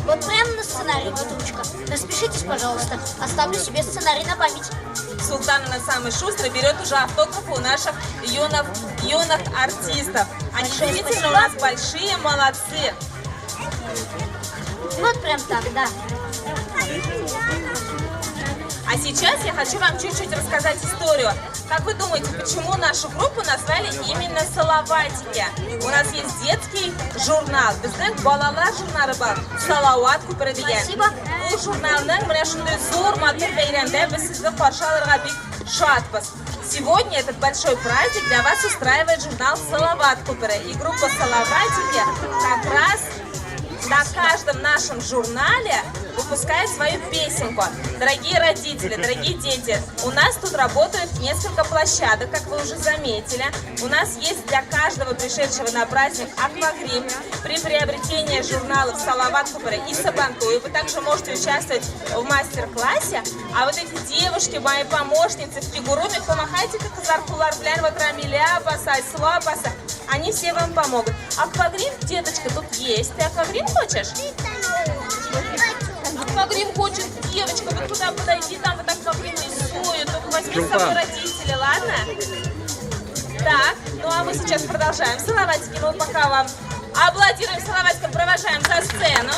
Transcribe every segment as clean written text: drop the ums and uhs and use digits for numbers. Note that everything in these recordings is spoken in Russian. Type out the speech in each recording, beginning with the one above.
Вот прямо на сценарий, вот ручка. Распишитесь, пожалуйста. Оставлю себе сценарий на память. Султан у нас самый шустрый, берет уже автографы у наших юных артистов. Они действительно у нас большие молодцы. Вот прям так, да. А сейчас я хочу вам чуть-чуть рассказать историю. Как вы думаете, почему нашу группу назвали именно «Салаватики»? У нас есть детский журнал. Біздің балалар журналы бар. «Салауат көпірі» деген. Спасибо. Бұл журналның мына шындай зор матур бәйрәмдә біз сізді қаршы алырға бик шатпыз. Сегодня этот большой праздник для вас устраивает журнал «Салават көпірі». И группа «Салаватики» как раз на каждом нашем журнале выпускает свою песенку. Дорогие родители, дорогие дети, у нас тут работают несколько площадок, как вы уже заметили. У нас есть для каждого пришедшего на праздник аквагрим. При приобретении журналов «Салават көпірі» и «Сабантуй» вы также можете участвовать в мастер-классе. А вот эти девушки, мои помощницы в фигуруме, помахайте как казаркулар, блин, вот рамиля, баса, слабаса. Они все вам помогут. Аквагрим, деточка, тут есть. Ты аквагрим хочешь? Аквагрим хочет, девочка, вот туда подойди, там вот аквагрим рисуют. Только возьми с собой родителей, ладно? Так, ну а мы сейчас продолжаем. Салаватики, мы пока вам аплодируем, Салаватикам провожаем за сцену.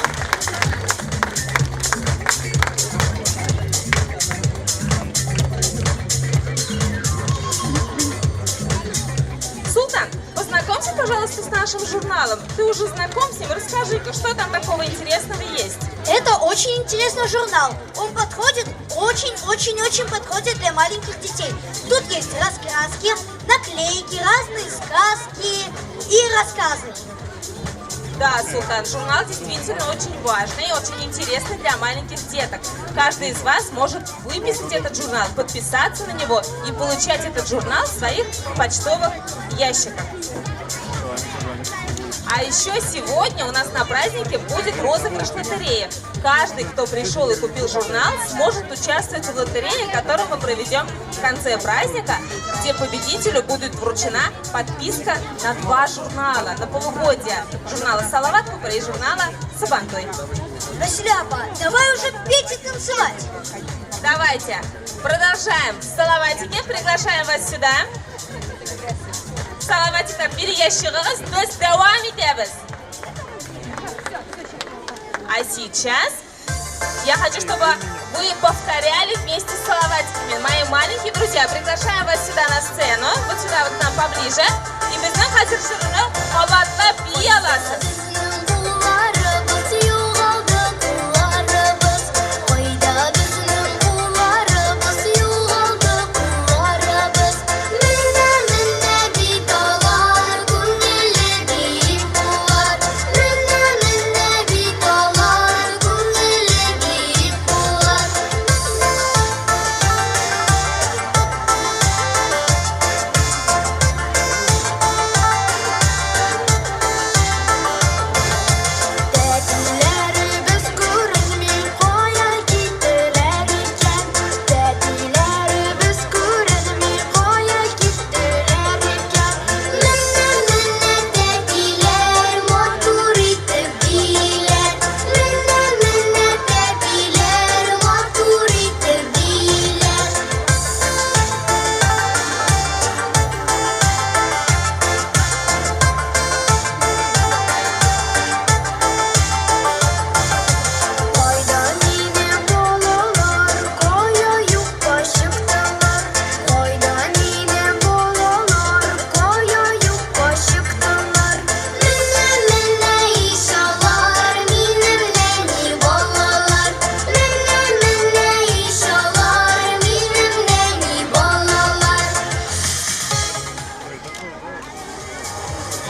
Султан, познакомься, пожалуйста, с нашим журналом. Ты уже знаком с ним? Расскажи-ка, что там такого интересного есть? Это очень интересный журнал. Он подходит, очень-очень-очень подходит для маленьких детей. Тут есть раскраски, наклейки, разные сказки и рассказы. Да, Султан, журнал действительно очень важный и очень интересный для маленьких деток. Каждый из вас может выписать этот журнал, подписаться на него и получать этот журнал в своих почтовых ящиках. А еще сегодня у нас на празднике будет розыгрыш лотереи. Каждый, кто пришел и купил журнал, сможет участвовать в лотерее, которую мы проведем в конце праздника, где победителю будет вручена подписка на 2 журнала, на полугодие. Журнала «Салават көпірі» и журнала «Сабантуй». Василяпа, давай уже петь и танцевать. Давайте, продолжаем. Салаватики, приглашаем вас сюда. Салаватикам bir yaşığınız, biz devam ederiz. А сейчас я хочу, чтобы вы повторяли вместе с салаватиками. Мои маленькие друзья, приглашаем вас сюда на сцену, вот сюда вот к нам поближе. И bizning hozir shirni qavatlab yeyalasiz.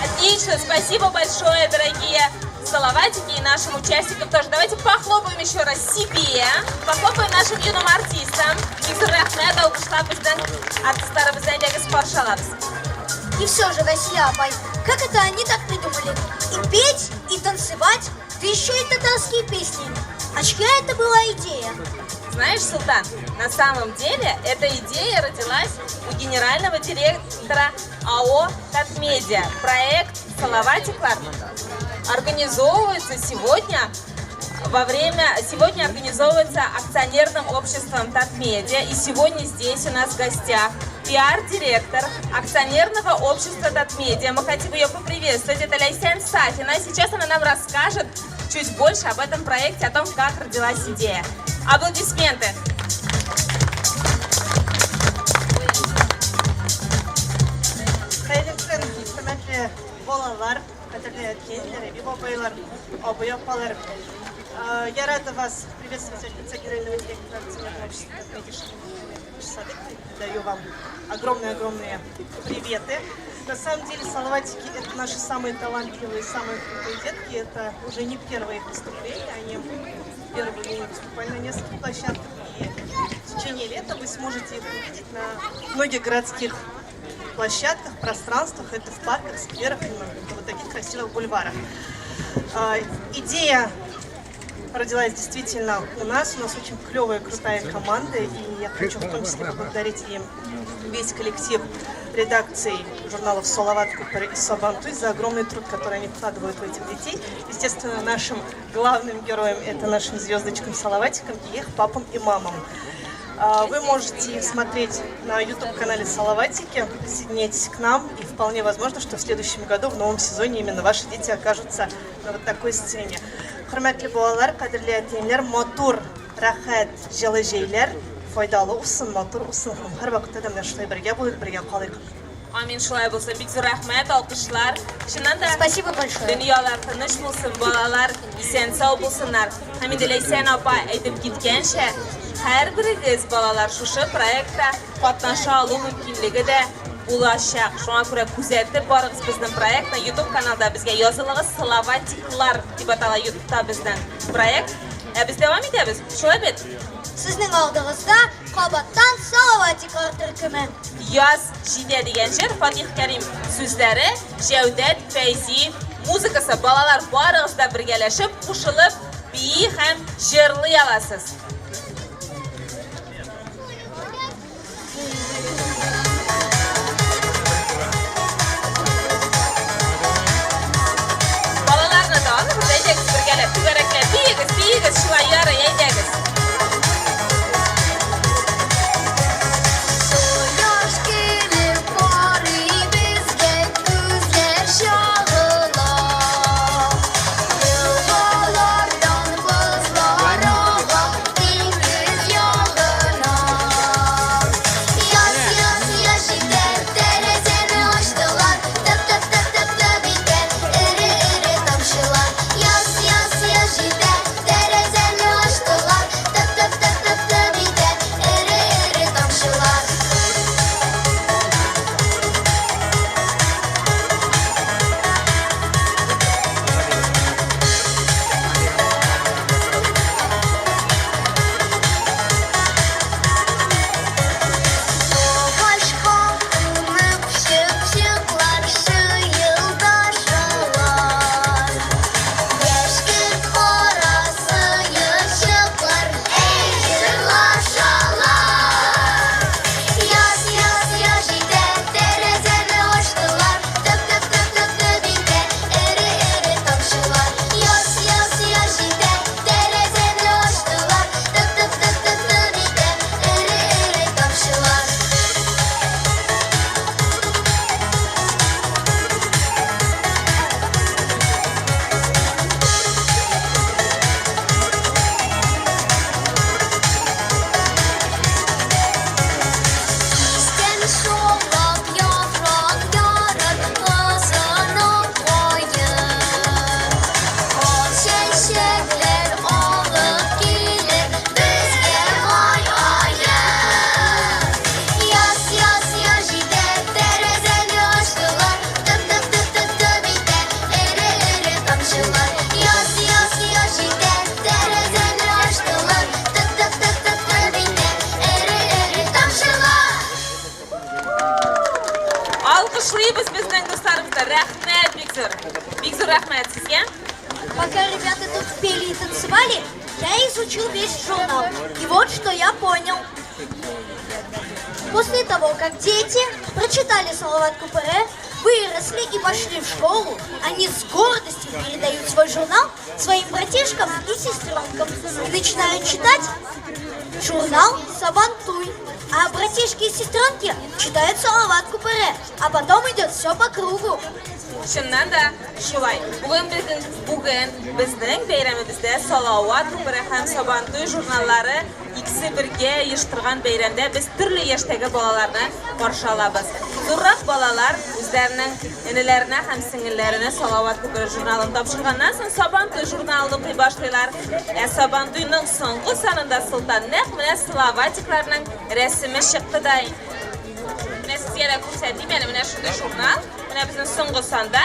Отлично, спасибо большое, дорогие салаватики, и нашим участникам тоже. Давайте похлопаем еще раз себе, похлопаем нашим юным артистам. И все же, Василяпа, как это они так придумали? И петь, и танцевать, да еще и татарские песни. А чья это была идея? Знаешь, Султан, на самом деле эта идея родилась у генерального директора АО «Татмедиа». Проект «Салаватиклар» организовывается сегодня Сегодня организовывается акционерным обществом Татмедиа, и сегодня здесь у нас в гостях пиар-директор акционерного общества Татмедиа. Мы хотим ее поприветствовать. Это Лейсен Сафина. Сейчас она нам расскажет чуть больше об этом проекте, о том, как родилась идея. Аплодисменты! Я рада вас приветствовать от лица генерального директора акционерного общества Татмедиа. Даю вам огромные приветы. На самом деле салаватики — это наши самые талантливые, самые крутые детки. Это уже не первое их выступление. Они впервые выступали на нескольких площадках. И в течение лета вы сможете их увидеть на многих городских площадках, пространствах. Это в парках, скверах и на вот таких красивых бульварах. Идея родилась действительно у нас очень клевая, крутая команда, и я хочу в том числе поблагодарить им весь коллектив редакции журналов «Салават», «Купер» и «Сабантуй» за огромный труд, который они вкладывают в этих детей. Естественно, нашим главным героем — это нашим звездочкам-салаватикам и их папам и мамам. Вы можете их смотреть на YouTube-канале «Салаватики», присоединяйтесь к нам, и вполне возможно, что в следующем году, в новом сезоне, именно ваши дети окажутся на вот такой сцене. Hurmatli bolalar, qadrli atenglar, motor, rahat, жылы жейлер, foydali bo'lsin, motor bo'lsin. Har vaqt odamlar shunday birga bo'lib, birga qolaylik. Amin, shulay bo'lsa. Bikzor rahmat, olqishlar. Shundan-da Спасибо большое. dunyolar tinch bo'lsin, bolalar esen-sog' bo'lsinlar. Hamida Leysen opa aytib ketgancha, har biriz bolalar shusha proyektda qatnasha olish mumkinligida bo'lashaq. Shunga ko'ra kuzatib borig'iz bizning proyektni. YouTube kanalida bizga yozilg'iz Salavatiklar deb ataladi YouTube'da bizning proyekt. Biz davom etamiz. Shulay bet. Sizning oldingizda Qobatdan Salavatiklar turkumi. Yoz jide degancha Fatih Karim so'zlari, Javdat Fayzi muzikasi, bolalar borig'izda birgalashib, qo'shilib, biyi ham jirlay olasiz. Bolalarni da olib, birgalikda birgalab, to'garaklab, biyigiz, shulay yora yaydagiz. Alkışlayız bizden dostlarımızda. Rahmet Bikzor. Bikzor rahmet sizga. Пока ребята тут пели и танцевали, я изучил весь журнал. И вот что я понял. После того, как дети прочитали Салават Купере, вы выросли и пошли в школу, они с гордостью передают свой журнал своим братишкам и сестренкам и начинают читать журнал «Сабантуй». А братишки и сестренки читают «Салаватку Пере», а потом идет все по кругу. Шыннан да, шулай. Бүгін біздің бейрамымызда Салаватку Пере һәм Сабантуй журналлары икisi бірге ешқырған бейрамда біз түрлі яштегі балаларны қаршы алабыз. Зуррак балалар өздерінің інілеріне һәм сіңіллеріне Салаватку Пере журналын тапшырғаннан соң Сабантуй журналын оқи башлайлар. Сабантуйның соңғы санында Сұлтан нәқ менә Салаватикларның рәсімі шықты дай. Менә сезгә дә күрсәтим, менә шундай журнал. Менә безнең соңгы санда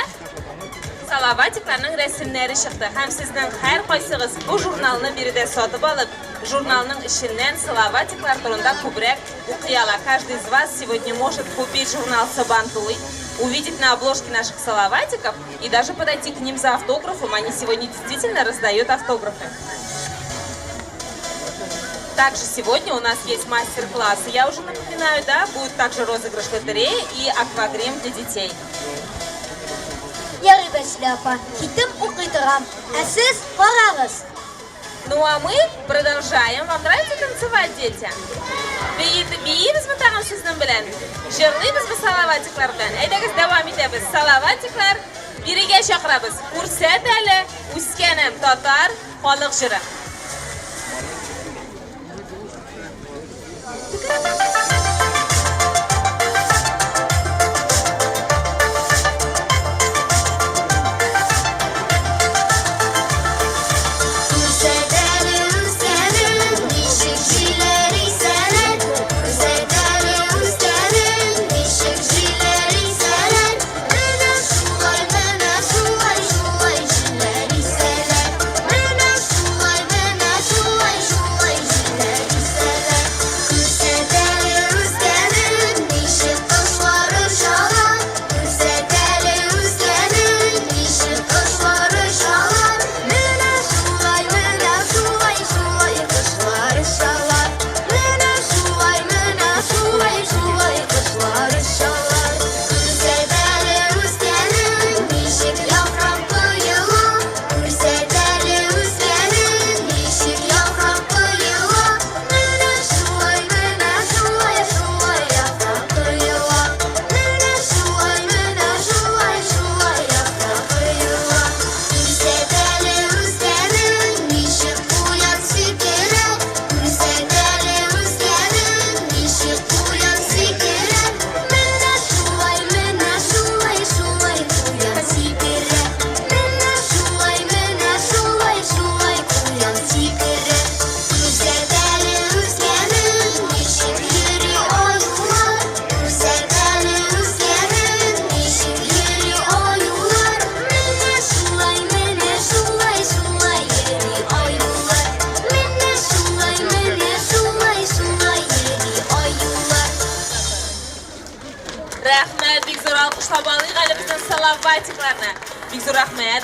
Салаватикларның рәсемнәре чыкты. Һәм сезнең һәр кайсыгыз бу журналны биредә сатып алып, журналның ишеннән Салаватиклар турында күбрәк укый ала. Каждый из вас сегодня может купить журнал Сабантуй, увидеть на обложке наших Салаватиков и даже подойти к ним за автографом. Они сегодня действительно раздают автографы. Также сегодня у нас есть мастер-классы. Я уже напоминаю, да, будет также розыгрыш лотереи и аквагрим для детей. Я рыба шляпа, китым укытырам, а сыз парагыз. Ну а мы продолжаем. Вам нравится танцевать, дети? Бейбіз ми тағым сіздің білін? Жырлыбыз мы Салаватиклар білін? Әйдәгіз давам етебіз. Салаватиклар бірге шақырабыз. Күрсәт әлі үскенім татар халық жыры.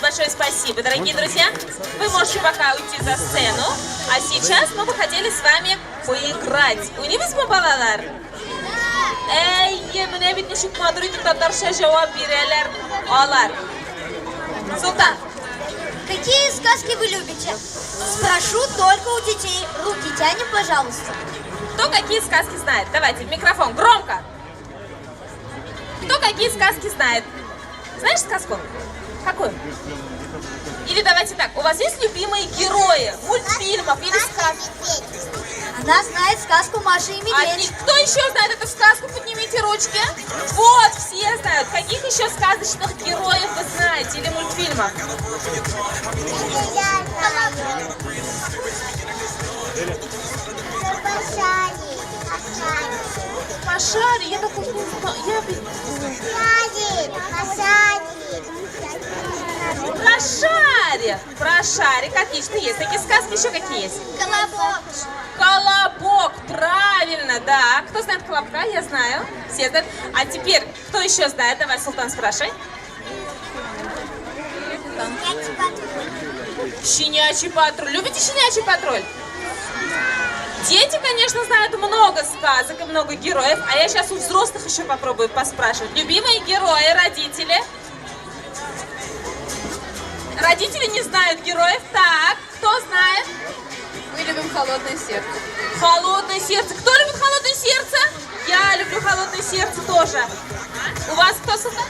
Большое спасибо, дорогие друзья. Вы можете пока уйти за сцену, а сейчас мы бы хотели с вами поиграть. Уйдеміз mi balalar? Менә бит ничек мадридик татарча җавап бирәләр алар. Султан, какие сказки вы любите? Спрошу только у детей. Руки тянем, пожалуйста. Кто какие сказки знает? Давайте в микрофон, громко. Кто какие сказки знает? Знаешь сказку? Какой? Или давайте так, у вас есть любимые герои мультфильмов или сказок? Она знает сказку «Маша и медведь». Кто еще знает эту сказку? Поднимите ручки. Вот, все знают. Каких еще сказочных героев вы знаете или мультфильмов? Машари, я такой не знаю. Про шарик, отлично, есть. Такие сказки еще какие есть? Колобок. Колобок, правильно, да. Кто знает Колобка? Я знаю. Все знают. А теперь, кто еще знает? Давай, Султан, спрашивай. Щенячий патруль. Любите щенячий патруль? Дети, конечно, знают много сказок и много героев. А я сейчас у взрослых еще попробую поспрашивать. Любимые герои, родители? Родители не знают героев. Так, кто знает? Мы любим холодное сердце. Холодное сердце. Кто любит холодное сердце? Я люблю холодное сердце тоже. У вас кто создал?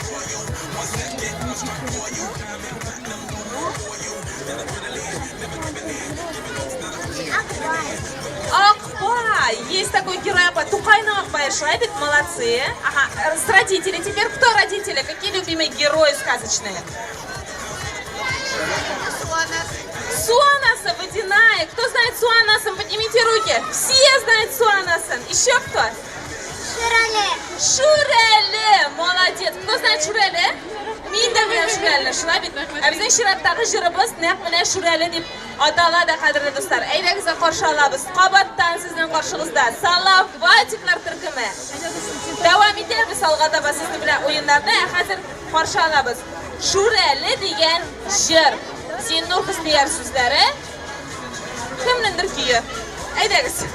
Акбай. Есть такой герой Акбай. Тукайна Акбай Шайбит, молодцы. Ага, с родителей. Теперь кто родители? Какие любимые герои сказочные? Суанаса, водяная. Кто знает Суанасан? Поднимите руки. Все знают Суанасан. Еще кто? Шурале. Шурале. Молодец. Кто знает Шурале? Мин да білем Шурале. Шулай бит. Біздің шираттағы жырыбыз нәқ міне Шурале деп аталады, қадірлі достар. Әйдәгізді қаршы алабыз. Қабаттан сіздің қаршығызда. Салаватиклар түркімі. Давам етеміз алға таба сізді біле ойындарды. Қазір қаршы алабыз. Шурале деген жыр. Зиннур Хыстияр сөздері. Кімніңдір күйі? Әйдәгіз.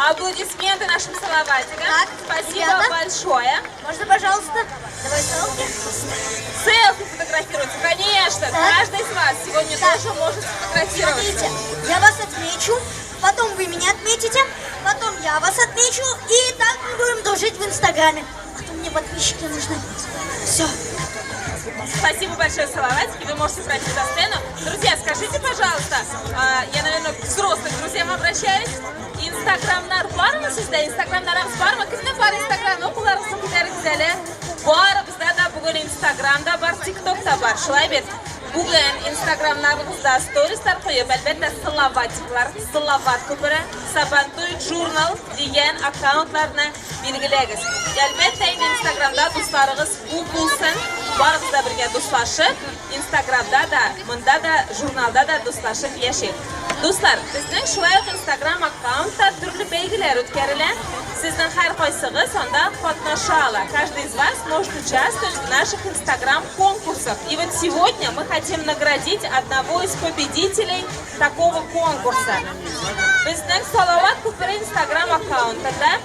Аплодисменты нашим салаватикам. Так, спасибо ребята. большое. Можно, пожалуйста? Давай селфи. Селфи фотографируйте, конечно. Так. Каждый из вас сегодня Так. тоже может сфотографироваться. Смотрите, я вас отмечу, потом вы меня отметите, потом я вас отмечу, и так мы будем дружить в Инстаграме. А то мне подписчики нужны. Все. Спасибо большое, салаватики. Вы можете пройти за сцену. Друзья, скажите, пожалуйста, я, наверное, к взрослым друзьям обращаюсь. Инстаграмнар бар ма сізде? Инстаграмнарыңыз бар ма? Кімде бар Инстаграм? Оқуларыңыздың көтеріңіздәлі. Бар, бізде да бүгін Инстаграмда бар, ТикТокта бар. Шулай бет. Бүгін Инстаграмнарыңызда стористар қойып, әлбәттә салаватиклар, салават көпірі, Сабантуй журнал деген аккаунтларны белгіләгіз. Әлбәттә инде Инстаграмда достарыңыз бұл болсын. Барыңызда бірге досташып, Инстаграмда да, мында да, журналда да досташып яшик. Достар, біздің шулай ук Инстаграм аккаунтта түрлі бәйгелер үткәрелә. Сезнең һәр кайсыгыз анда катнаша ала. Каждый из вас может участвовать в наших Инстаграм-конкурсах. И вот сегодня мы хотим наградить одного из победителей такого конкурса. Біздің Салават күпірі Инстаграм аккаунтында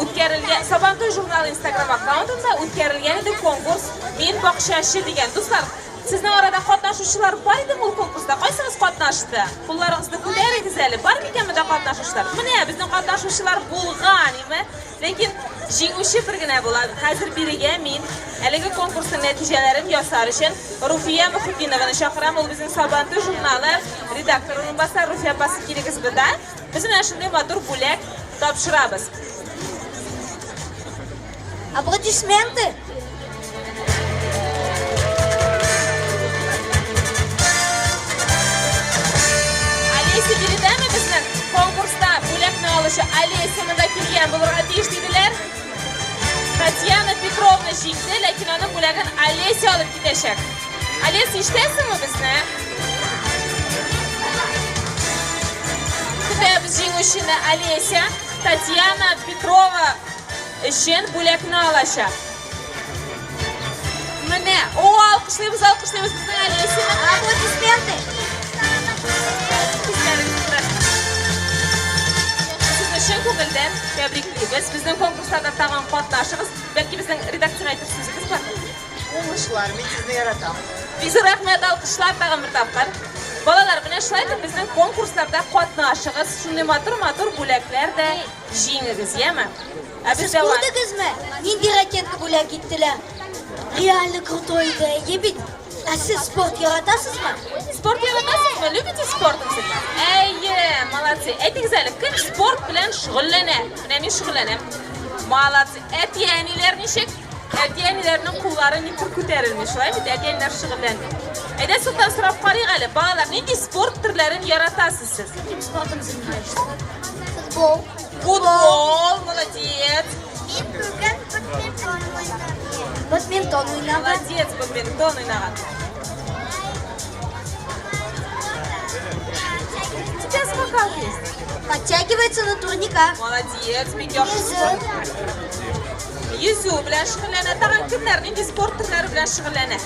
үткәрелгән, Сабантуй журналы Инстаграм аккаунтында үткәрелгән иде конкурс «Мен бакчашы» деген. Достар, Сезнең арада катнашучылар бар иде бу конкурста. Кайсыгыз катнашты? Кулларыгызны күтәрегез әле. Бар микәнме дә катнашучылар? Менә безнең катнашучылар булган име. Ләкин җиңүче бер генә була. Хәзер бирегә мин әлеге конкурсның нәтиҗәләрен ясар өчен Руфия Мөхитдинованы чакырам. Ул безнең Сабантуй журналы редакторының баса Руфия апасы кирегез беда. Без менә шундый матур бүләк тапшырабыз. Аплодисменты. Alesya bilidimi bizni konkursda bo'lakni olishi Alesya'ni kelgan bo'lurga deyishdilar. Tatyana Petrovna jingdi, lekin uni bo'lagin Alesya olib ketishak. Alesya ishtaysizmi bizni? Kuda biz jingishini Alesya, Tatyana Petrova için bo'lakni olishak. Mana, o alqishlaymiz bizni Alesya'ni. Аплодисменты. Sizni chin ko'ngildan tabriklaymiz. Bizning konkurslarda tag'in qatnashimiz, balki bizning redaksiya aytishimiz bor. O'ng'ishlar, men sizni yarataman. Biz rahmat alqishlar tag'in bir taqdir. Bolalar bilan ishlaydi, bizning konkurslarda qatnashimiz, shunday motor bo'laklarda jingiz, yami? Siz ko'rdingizmi? Nindi raketga bo'lak ketdilar. Реально крутой идея. Ебит. А siz sport yaratasizmi? Sport yaratasizmi? Любите sport sizlar? Ey, молодцы. Aytingizlar, kim sport bilan shug'ullanadi? Men shug'ullanaman. Молодцы. Aytganilar nishik? Aytganilarning qo'llari nipur ko'tarilmish, shunaymi? Aytganilar shug'ullanadi. Ayda sizdan so'rab qaraylik, bolalar, nima sport turlarini yaratasiz siz? Kim sportом занимаешься? Футбол. Futbol, молодец. Badminton o'ynagan. Молодец, badminton o'ynagan. Сейчас скакал есть. Подтягивается на турниках. Молодец, Микёшка. Yüzü bilan shug'ullanadi. Tag'in kimlar nima sport turlari bilan shug'ullanadi?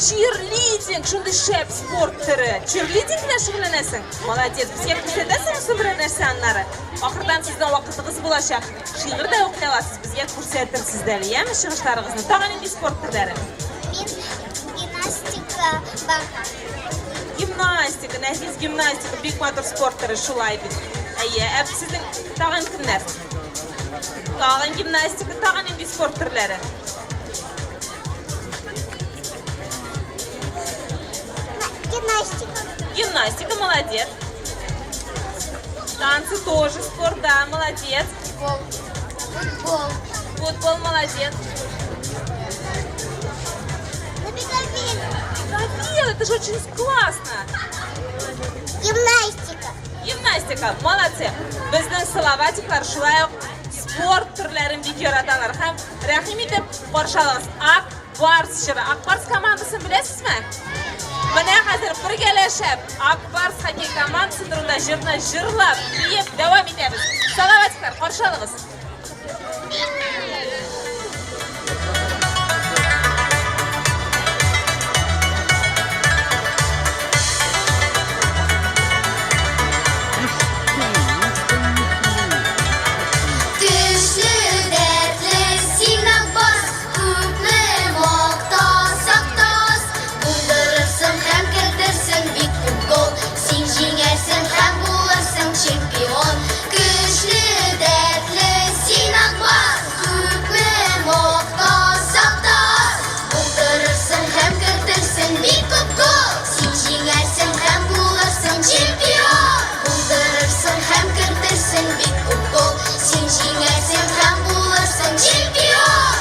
Cheerleading, shunday shep sport turi. Cheerleading bilan shug'ullanasan. Молодец. Bizga ko'rsatasan bir narsalarni. Oxirdan sizdan vaqtingiz bo'lashaq. Shi'rda o'qiy olasiz. Bizga ko'rsatirsiz-da, ya'ni shirishlaringizni. Tag'in nima sport turlari? Gimnastika, barxan. Gimnastika, nafis gimnastika, big motor sport turi shulay bit. Ayya, sizning tag'in kimlar? Tag'in gimnastika, tag'in nima sport turlari? Гимнастика. Гимнастика, молодец. Танцы тоже спорт, да, молодец. Футбол. Футбол, молодец. Гавил, это же очень классно. Gimnastika. Gimnastika, молодцы. Bizning Slovatiklar shulay sport turlarini bek yaratalar. Ham rahim etib borishalasiz. Akbars shiri. Akbars komandasini bilasizmi? Mana hozir birgalashib Akbars xokkey komandasini jirlab, yeb davom etamiz. Slovatiklar, qo'shilamiz. Чемпион, күчле, дәртле, син Акбар, күпме мактасак та, булдырырсың һәм кертерсең бик күп гол. Син җиңәрсең һәм булырсың чемпион, булдырырсың һәм кертерсең бик күп гол. Син җиңәрсең һәм булырсың чемпион.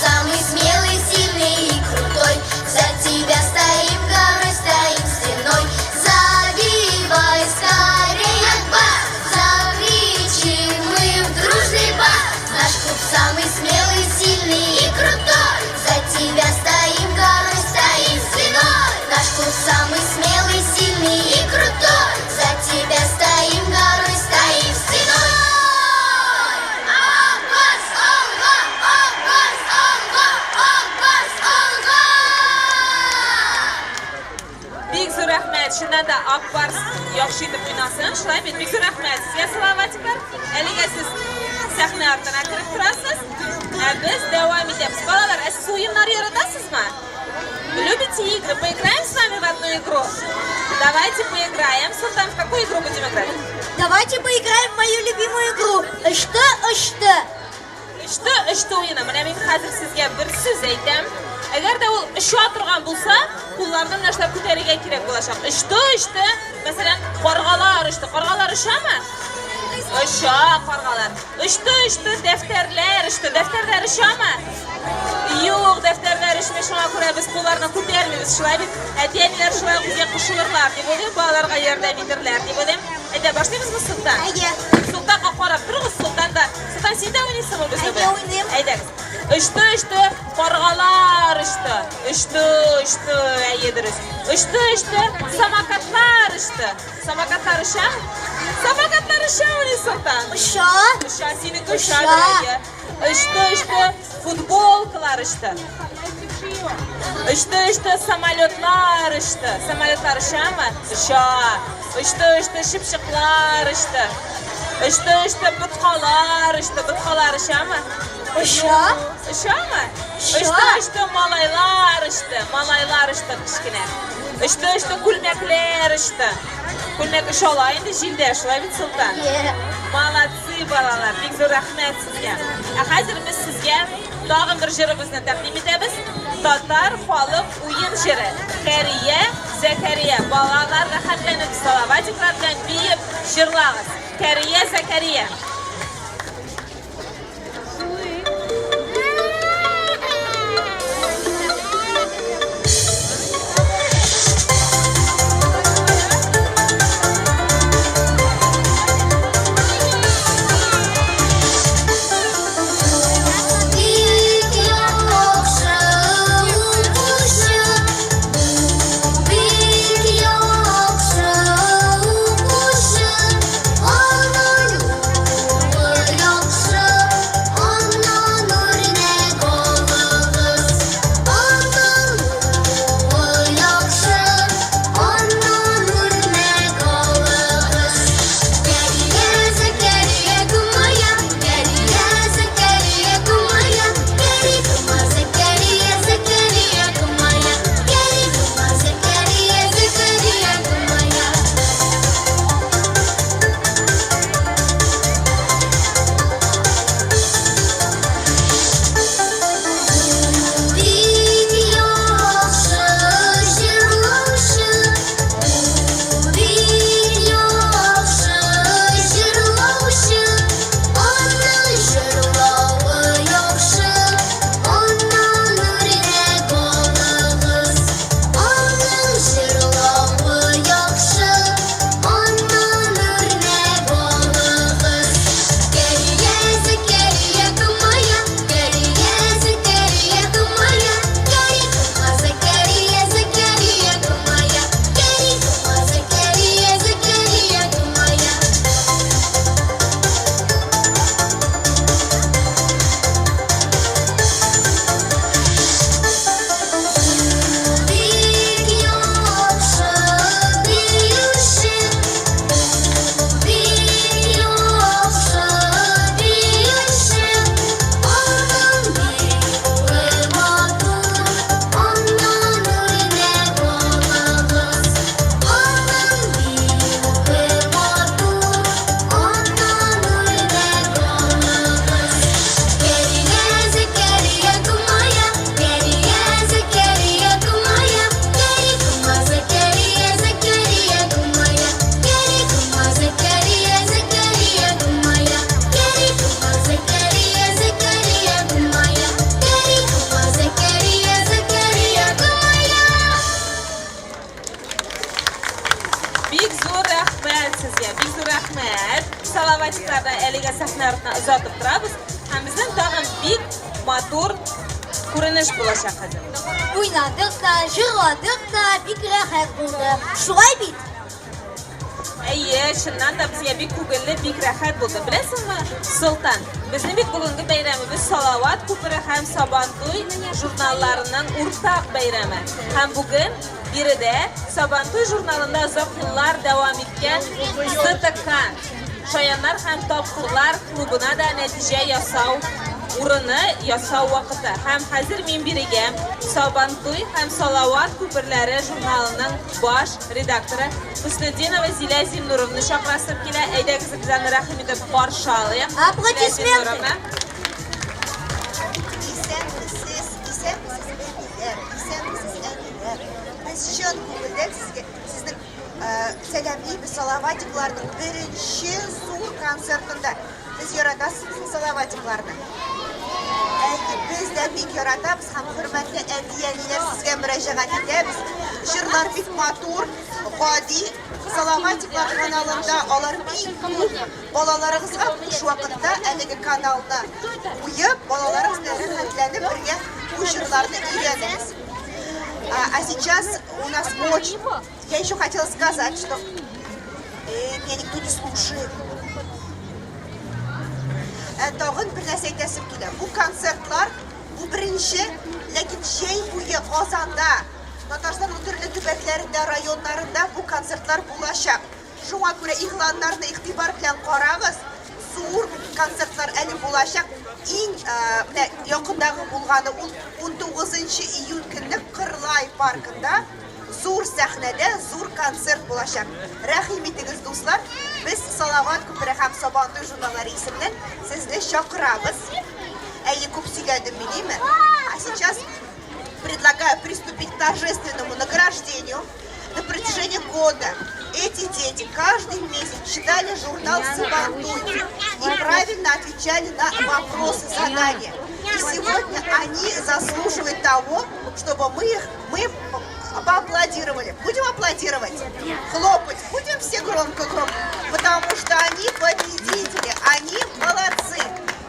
Самый смелый, сильный и крутой. За тебя стоим горой, стоим стеной. Забивай скорей, Акбар, закричим мы в дружный бас. Наш клуб самый смелый, сильный и крутой. За тебя стоим горой, стоим стеной. Наш клуб самый смелый, сильный и крутой. За тебя стоим горой, стоим стеной. Rahmat, shundan da Akbars yaxshi deb o'ynasin. Shunday bek rahmat. Sizga Slovatiklar. Aliga siz sahna ortidan kirib turasiz. Biz davom etamiz. Bolalar, siz o'yinlar yaratasizmi? Любите игры? Поиграем с вами в одну игру? Давайте поиграем. Султан, в какую игру будем играть? Давайте поиграем в мою любимую игру. Что? Ishti o'yini. Mana men hozir sizga bir so'z aytam. Agarda u ish o'tirgan bo'lsa, qo'llarni nashlab ko'tarigan kerak bo'lacak. Ishti. Masalan, qarg'alar ishti. Qarg'alar ishami? Isha, qarg'alar. Ishti, daftarlar ishti. Daftarlar ishami? Yo'q, daftarlar ishmi, shunga ko'ra biz qo'llarni ko'tarmaymiz. Shulay deb, aytaylar, shulay bizga qo'shilurlar deb o'ylayman, bolalarga yordam edirlar deb o'ylayman. Ayta boshlaymizmi Sultan? Hayır. Sultan'a qarab turg'iz, Sultanda. Sultan sen de oynaysan bu sefer. Haydi oynayayım. Aytamiz. Ishti, qarg'alar ishti. Ishti, ayediriz. Ishti, samokat ishti. Samokat isham? Samokat ishami Sultan? Что? Isha, seni ko'shadi. Ishti, futbolkalar ishti. Ishti, samolyotlar ishti. Samolyotlar ishami? Isha. Ishti, shipshiqlar ishti. Ishti, butqalar ishti. Butqalar ishami? Что? Ishami? Isha. Ishti, malaylar ishti. Malaylar ishti kichkina. Ishti, kulmaklar ishti. Kulmak inshaalloh endi jilda shulay bit Sultan. Молодцы bolalar, bek zo'r rahmat sizga. Hozir biz sizga tag'in bir jirimizni taqdim etamiz. Tatar xalq o'yin jiri. Qariya, Zakariya bolalar rahmatlanib salovatiklar bilan biyib shirlag'iz. Qariya, Zakariya. Salavatiklardan eliga sahnalarni uzatib turamiz. Ham bizdan tag'in bek motor ko'rinish bo'lacak hozir. O'ynadik da, jig'ladik da, bek rahat bo'ldi. Shulay bit. Ayye, shundan da bizga bek ko'ngilli, bek rahat bo'ldi. Bilasizmi, Sultan, bizning bek bugungi bayramimiz Salovat ko'piri ham Sabantoy jurnallarining o'rtaq bayrami. Ham bugun birida Sabantoy jurnalida uzoq yillar davom etgan STK Shoyanlar ham topqirlar klubuna da natija yasov urini yasau vaqti ham hozir men bergan Sabantoy ham Salavat ko'pirlari jurnalining bosh redaktori Husniddinova Zila Zimnurovni chaqirib kela aydagiz bizlarni rahim etib qarshi oling. Аплодисменты. Biz şun көңілден сіздің сәлемлейміз Салаватиклардың бірінші зор концертында. Біз яратасыз Салаватикларды. Biz de bek yaratamiz, ham hurmatli әдиялилер sizga mürajaat etamiz. Jurnal bek motor, g'odiy, Salavatiklar kanalında alar bek ko'p bolalarımızga shu vaqtda әлеге kanalda uyib, bolalarımız rəhatlanib birga bu jurnalni o'rganamiz. А сейчас у нас очень... Я еще хотела сказать, что меня никто не слушает. Tağın bir нәрсе айтасым келді. Bu konsertlar, bu birinchi, lekin şey bo'yi Qozonda, Tataristonning turli tubatlarida, rayonlarida bu konsertlar bo'lashaq. Shunga ko'ra e'lonlarni e'tibor bilan qarag'iz. Zo'r konsertlar әлі bo'lashaq. Eng yaqindagi bo'lgani 19-iyun kuni Qirlay parkida zo'r sahnada zo'r konsert bo'lashaq. Rahim etingiz do'stlar. Biz Salavat ko'piri ham Sabantoy jurnallari ismidan sizni chaqiramiz. Ko'p suygadim bileymi? А сейчас предлагаю приступить к торжественному награждению. На протяжении года эти дети каждый месяц читали журнал Сабантуй и правильно отвечали на вопросы, задания. И сегодня они заслуживают того, чтобы мы поаплодировали. Будем аплодировать? Хлопать. Будем все громко-громко. Потому что они победители, они молодцы.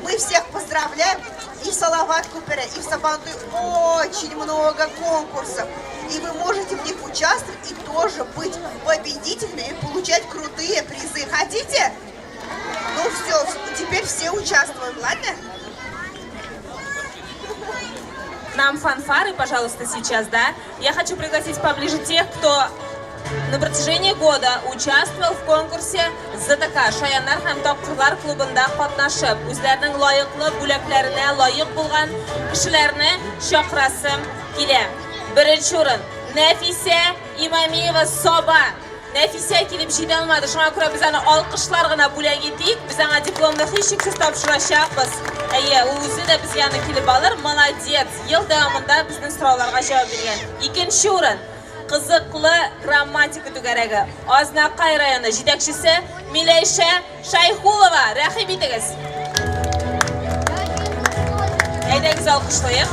Мы всех поздравляем. И в Салават Купера, и в Сабантуй очень много конкурсов. И вы можете в них участвовать и тоже быть победителями и получать крутые призы. Хотите? Ну все, теперь все участвуем, ладно? Нам фанфары, пожалуйста, сейчас, да? Я хочу пригласить поближе тех, кто на протяжении года участвовал в конкурсе ZTK Шаяннар һәм Тапкырлар клубында катнашып, үзләренең лаеклы бүләкләренә лаек булган кешеләрне чакырасым килә. Беренче урын Нәфисә Имамиева Соба. Нәфисә килеп җитә алмады. Шуңа күрә без аны алкышлар гына бүләк итик. Без аңа дипломны һичшиксез тапшырачакбыз. Ул үзе дә безгә аны килеп алыр. Молодец. Ел дәвамында безнең сорауларга җавап биргән. Икенче урын Кызыклы грамматика түгәрәге Азнакай районы җитәкчесе Миләйшә Шайхулова. Рәхим итегез. Әйдәгез алкышлыйк.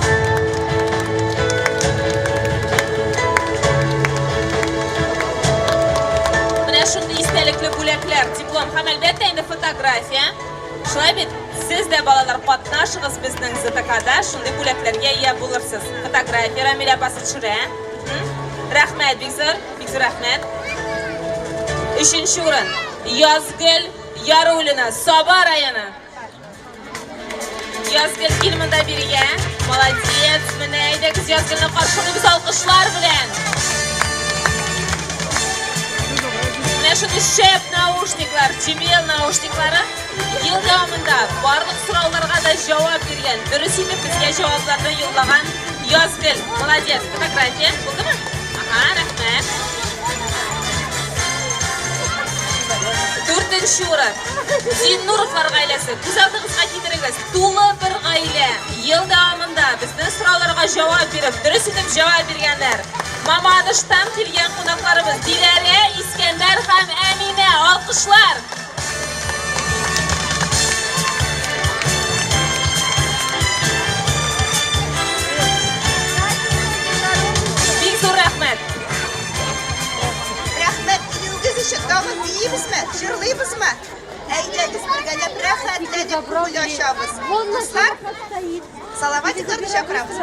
Менә шундый истәлекле бүләкләр, диплом һәм әлбәттә инде фотография. Шулай бит, сез дә балалар катнашыгыз безнең ZTK-да, шундый бүләкләргә ия булырсыз. Фотография Рамил апасы төшерә. Рәхмәт, Бикзур рәхмәт. Өченче урын Язгөл Ярулина, Саба районы. Язгөл килмендә биргә. Молодец, менә әйдәгез Язгөлне каршылыйбыз алкышлар белән. Менә шундый шәп наушниклар, JBL наушниклары ел дәвамында барлык сорауларга да җавап биргән. Дөрес итеп безгә җавапларны юллаган Язгөл. Молодец, фотография булдымы? Рәхмәт. Дүртенче урын Зиннуровлар гаиләсе. Күз алдыгызга китерегез. Тулы бер гаилә. Ел дәвамында безнең сорауларга җавап биреп, дөрес итеп җавап биргәннәр. Мамадыштан килгән кунакларыбыз Диләрә, Искәндәр һәм Әминә. Алкышлар. Dağın biyimizmi? Jırlıyımızmı? Әйдәгез бергәләп рәхәтләнеп уйлашабыз. Дуслар, Салаватикларны чакырабыз.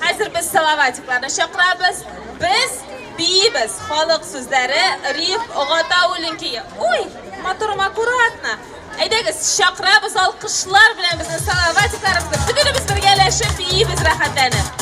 Хәзер без Салаватикларны чакырабыз. Без бiyimiz. Халык сүзләре Риф Гатауленки. Ой, моторым аккуратно. Әйдәгез чакырабыз алкышлар белән безнең Салаватикларыбызны. Бөтенебез бергәләшеп бiyimiz рәхәтләнеп.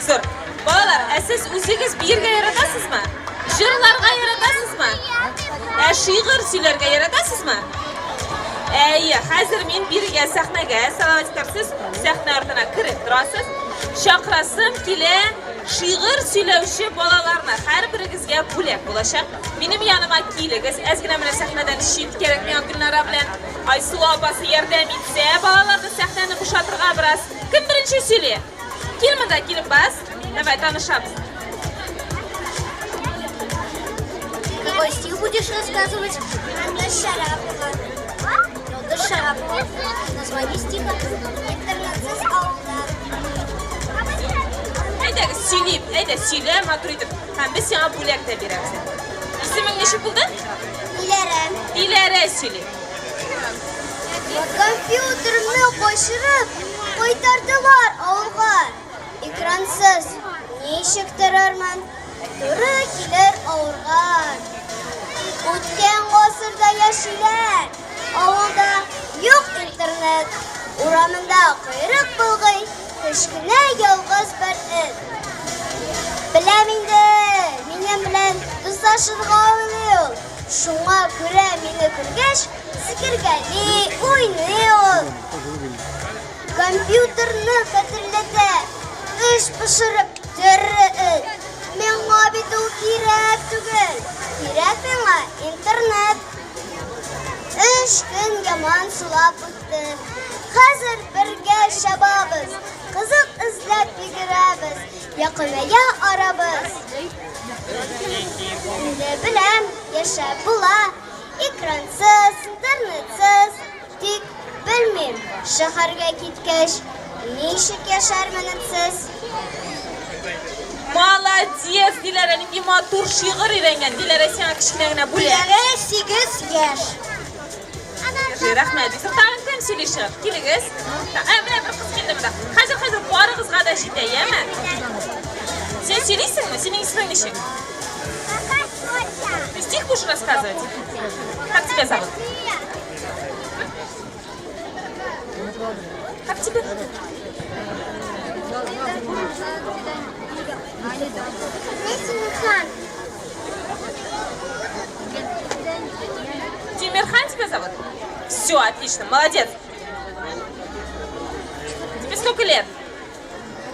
Bikzor. Balalar, siz o'zingiz bir yerga yaratasizmi? Jırlarga yaratasizmi? Şiir söylerge yaratasizmi? Hozir men biriga sahnaga salomatlarsiz sahna ortuna kirib turasiz. Chaqirasam kela şiir söylovchi bolalarni har birigizga bo'lak bo'lashaq. Mening yanıma keligiz ozgina mana sahnadan ishit kerak men Gulnora bilan Aysulo opasi yordam etsa, bolalarni sahnani bo'shatirga biroz. Kim birinchi söylay? Kelmada kelib bas. Давай tanishamiz. Какой стих будешь рассказывать? Анна Шарапова. Анна Шарапова. Название стиха. Интернет ауылдар. Ayda söyle, maturidib. Ham biz sana bo'lak da beramiz. İsming nechik bo'ldi? Dilara. Dilara söyle. Kompyuterni qo'shirib qo'ytardilar ovulga. Ekransiz neshik turarman? Turi kelar og'irgan. O'tgan asrda yashaylar. Ovulda yo'q internet. Uramında quyruq bo'lg'ay. Kichkina yolg'iz bir it. Bilamingda, mening bilan do'stlashadigan yo'q. Shunga ko'ra meni ko'rgach, sikirgali o'ynayol. Kompyuterni qadrlata, ish pishirib turib. Menga bitu kerak tugul. Kerak menga internet. Ish kun yomon sulab o'tdi. Hozir birga shabobiz. Qiziq izlab yuguramiz. Yaqinga arabız. Ne bilen yaşa bula. Ekransız, internetsiz. Tik bilmem. Shaharga ketgach, neshik yashar menimsiz. Молодец, Dilara, nega motor şiir öğrengen. Dilara sen kichkinagina bo'lak. Dilara 8 yaş. Rahmat. Sizlarning temsilchisi. Keligiz. Mana bir qiz keldi mana. Hozir bori qizga adashitaymi? Sen söyleysinmi? Sening isming nechik? Ты стих будешь рассказывать? Как тебя зовут? Как тебя? Тимирхан. Тимирхан тебя зовут? Все, отлично, молодец. Тебе сколько лет?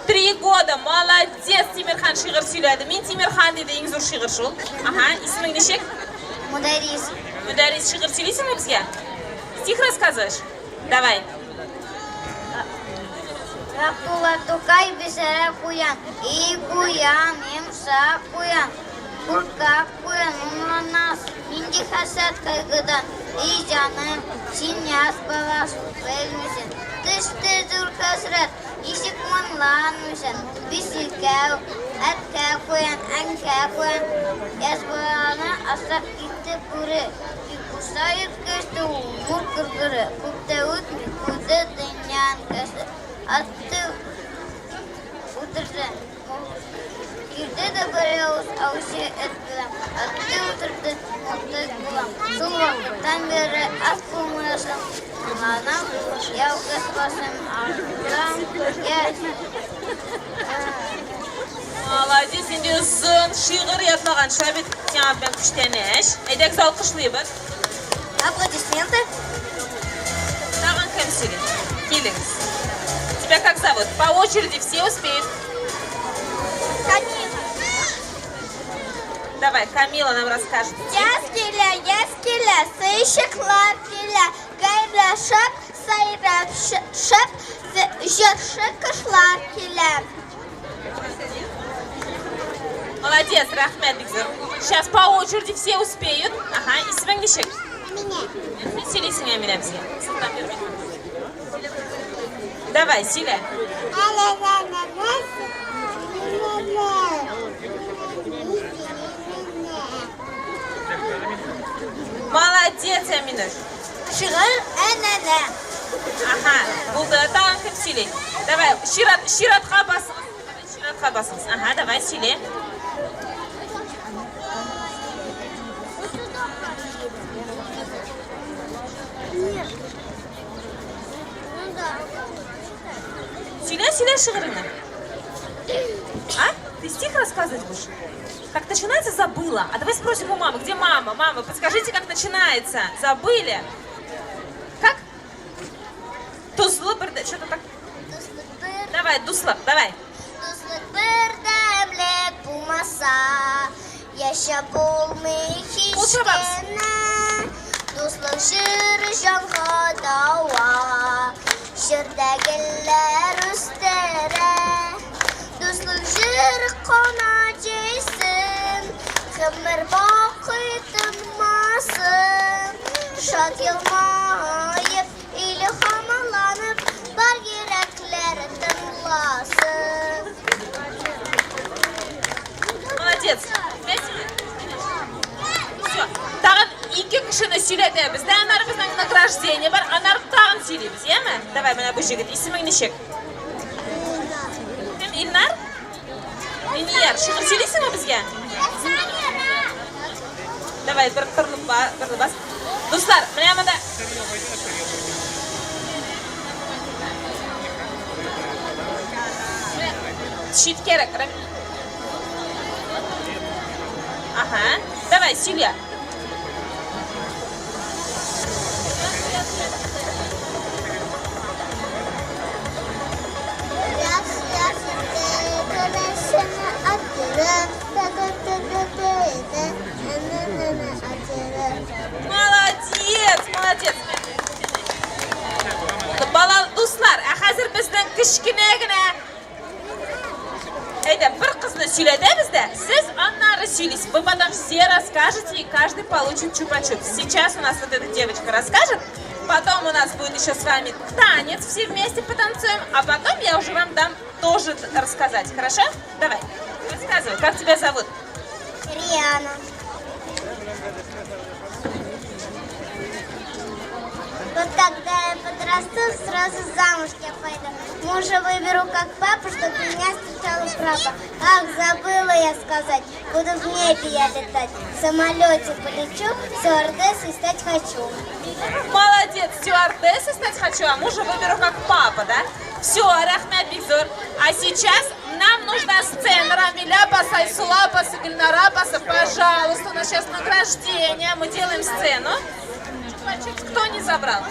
3 года, молодец, Тимирхан шиғыр сөйледі. Мен Тимирхан дейді, ең зор шиғыр шул. Аха, исмің нешек? Мударис. Мударис, шиғыр сөйлейсің бе бізге? Стих рассказываешь? Давай. Ракула тукай бисара куян. И куян, имса куян. Курка куян, умранас. Минди хасад кайгыдан. И жаным, син яс балас белмесен. Тышты зур хасрат. Ишик манланмышын. Бисикәу, әткә куян, әнкә куян. Яс баланы асап китті күрі. Куса еткешті умур кыргыры. Күпті өтмей, күді дынян кәсі. Attı oturdu. Girdi de böyle avuçu etkilen. Attı oturdu. Mutlu bulam. Son vakitten beri at bulmayasın. Anam yav kısmasın. Arkadan gel. Молодец, сенде ұзын шиғыр ятмаған шабет сен ben күштенеш. Әйдек залқышлайбыз. Аплодисменты. Тағын кім сөйлейді? Келіңіз. Тебя как зовут? По очереди все успеют. Камила. Давай, Камила нам расскажет. Яскеля, сыщиклар келя. Гайра шап, сайрап шап, жыршы кышлар келя. Молодец, рахмет, Бикзор. Сейчас по очереди все успеют. Ага, исмің нешек? Меня. Сөйлейсің Амина бізге. Давай, Силя. Молодец, Аминуш. Шиғыр әнәнә. Ага, болды. Тағын кім сөйлей? Давай, ширатқа басыңыз. Ширатқа басыңыз. Ага, давай, сөйле. Сөйле шиғырыңды. А? Ты стих рассказывать будешь? Как начинается, забыла. А давай спросим у мамы, где мама? Мама, подскажите, как начинается. Забыли? Как? Тузлы, что-то так. Давай, дуслап, давай. Дуслык bir demlik bulmasa, yaşa bulmuş işkene. Дуслык жыр жанға дауа, жырдагілер үстере. Дуслык жыр қона жейсін, қымыр бақы тынмасын. Шат елмайып, илхамаланып, бар кереклері тыңласын. Молодец. Все. Тағын екі кішіні сөйледі. Бізде анарымыздың награждение бар. Анарым тағын сөйлейміз, ема? Давай, мына бұл жігіт. Есімің нешек? Кім, Илнар? Инияр. Шығып сөйлейсің ба бізге? Давай, бір бас. Достар, міне мында. Щит керек. Ага. Давай, Силья. Молодец, молодец. Бала достар, қазір біздің кішкенегіне бір қызны сөйледі бізде. Сіз Аннары сөйлейсіз. Вы потом все расскажете, и каждый получит чупа-чупс. Сейчас у нас вот эта девочка расскажет. Потом у нас будет еще с вами танец, все вместе потанцуем. А потом я уже вам дам тоже рассказать. Хорошо? Давай, рассказывай. Как тебя зовут? Риана. Вот когда я подрасту, сразу замуж я пойду. Мужа выберу как папу, чтобы меня встречал папа. Ах, забыла я сказать, буду в небе я летать. В самолете полечу, стюардессой стать хочу. Молодец, стюардессой стать хочу, а мужа выберу как папа, да? Все, рахмет, Бигзор. А сейчас нам нужна сцена. Рамиля Басай, Сулапаса, Гульнара Баса, пожалуйста, у нас сейчас награждение. Мы делаем сцену. Кто не забрал?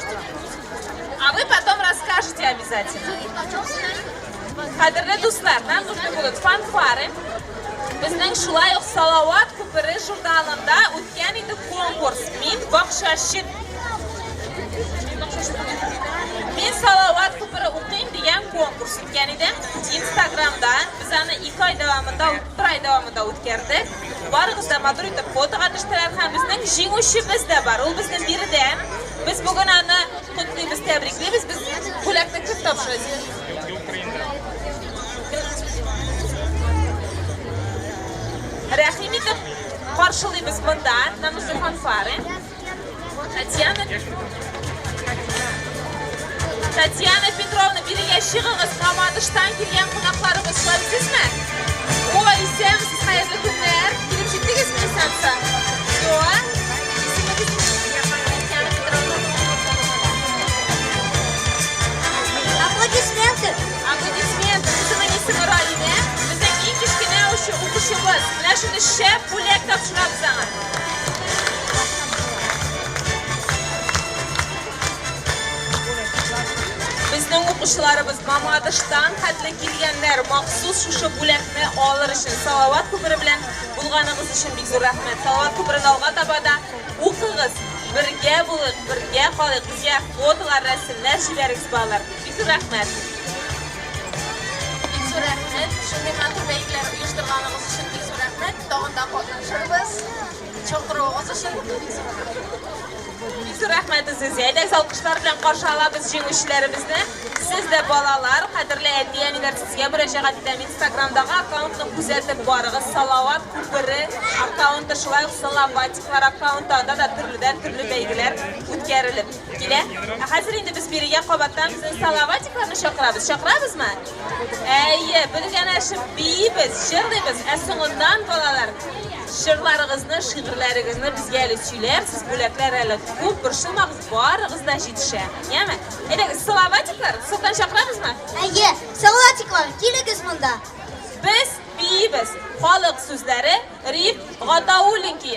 А вы потом расскажете обязательно. Қадірлі достар, нам нужны будут фанфары. Біздің шулай уқ Салауат көпірі журналында өткен еді конкурс. Мен бақшашын. Мен Салауат көпірі оқиым деген конкурс өткен еді. Инстаграмда біз аны 2 ай давамында, 1 ай давамында өткердік. Барығызда матур етіп фотоға түштілер һәм біздің жеңушіміз де бар. Ол біздің біріден. Біз бүгін аны құттылаймыз, тәбриклейміз. Біз көйлекті кім тапшырыз? Рахим етіп қаршылаймыз мұнда. Нам нужны фанфары. Татьяна Петровна, бірге шығыңыз. Мамадыштан келген қонақтарымыз шылайсыз ме? Ой, сәмсіз, қайырлы күнлер. Келіп жеттіңіз мені сәмсі? Аплодисменты. Аплодисменты. Біздің есімі Ралиме. Біздің ең кішкене оқушымыз. Мына шынды шеф бөлек тапшырамыз аңа. Біздің оқушыларымыз Мамадыштан қатлы келгендер мақсус шушы бөлекні алыр үшін Салауат көпірі білен бұлғаныңыз үшін Бигзор рахмет. Салауат көпірін алға табада оқыңыз, бірге болық, бірге қалық, бізге фотолар, рәсімлер жіберіңіз балалар. Бигзор рахмет. Бигзор рахмет. Шындай матур бәйгелер ұйыштырғаныңыз үшін Бигзор рахмет. Тағында қатнашырбыз. Чоқыруыңыз үшін Бигзор рахмет. Бигзор рахмет сізге. Әйдәк алқыштар білен қаршы алабыз жеңушілерімізді. Сіз де балалар, қадірлі әдиянилер сізге мұражағат етем. Инстаграмдағы аккаунтын күзетіп барығыз. Салауат көпірі аккаунты шылай Салаватиклар аккаунтында да түрлі бәйгелер өткеріліп келе. Қазір енді біз береге қабаттан біздің Салаватикларны шақырабыз. Шақырабыз ма? Әйе, білген әшіп бейбіз, жырлайбыз. Әсіңіндан балалар. Шырларыңызны, шиғырларыңызны бізге әлі сөйлер, сіз бөлеклер әлі көп бұршылмағыз, барығыз да жетіші. Еме? Әйдегі, Салаватиклар, соқтан шақырамыз ма? Әйе, Салаватиклар, келіңіз мұнда. Біз biz. Xalq so'zlari Rif G'ataulinki.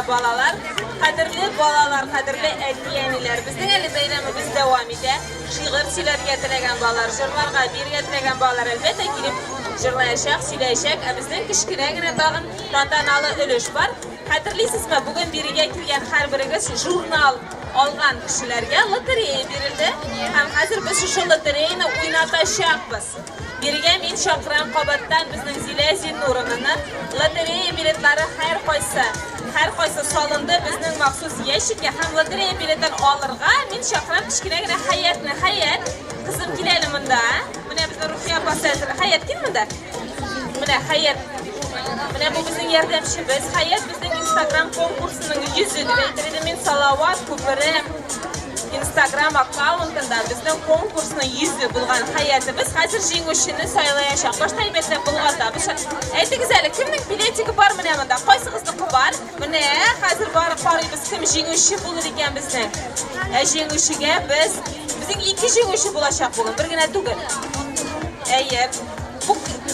Balalar, qadrli balalar, qadrli aytiyanilar. Bizning hali bayramimiz davom etadi. Shi'r sizlarga tilagan balalar, jurnalga berga tilagan balalar albatta kelib jurnalashaq, siylashaq. Bizning kichkinagina tag'in tantanali ulush bor. Qadrlisizmi, bugun biriga kirgan har biriga jurnal olgan kishilarga lotereya berildi. Ham hozir biz shu lotereyani o'ynatashaqmiz. Biriga men Shoqiram Qobatdan bizning Zilazi Nuronini lotereya biletlari har qaysi solindi bizning maxsus yashikka ham lotereya biletdan olirga men Shoqiram kichkinagina hayat qizim keladi bunda. Mana bizning Ruhiya pasasi hayat kimda? Mana hayat. Mana bu bizning yordamchimiz. Hayat bizning Instagram konkursining yuzi deb aytadi. Men Salovat ko'piri Instagram akkauntida bizning konkursning yuzi bo'lgan hayatimiz hozir jing'ushini saylayashaq. Boshqa albatta bo'lg'atamiz. Aytingizlar, kimning biletiga bor mana bunda? Qaysi qizniki bor? Mana hozir borib qaraymiz kim jing'ushi bo'lar ekan bizning. Jing'ushiga bizning ikki jing'ushi bo'lashaq bugun, birgina tugul.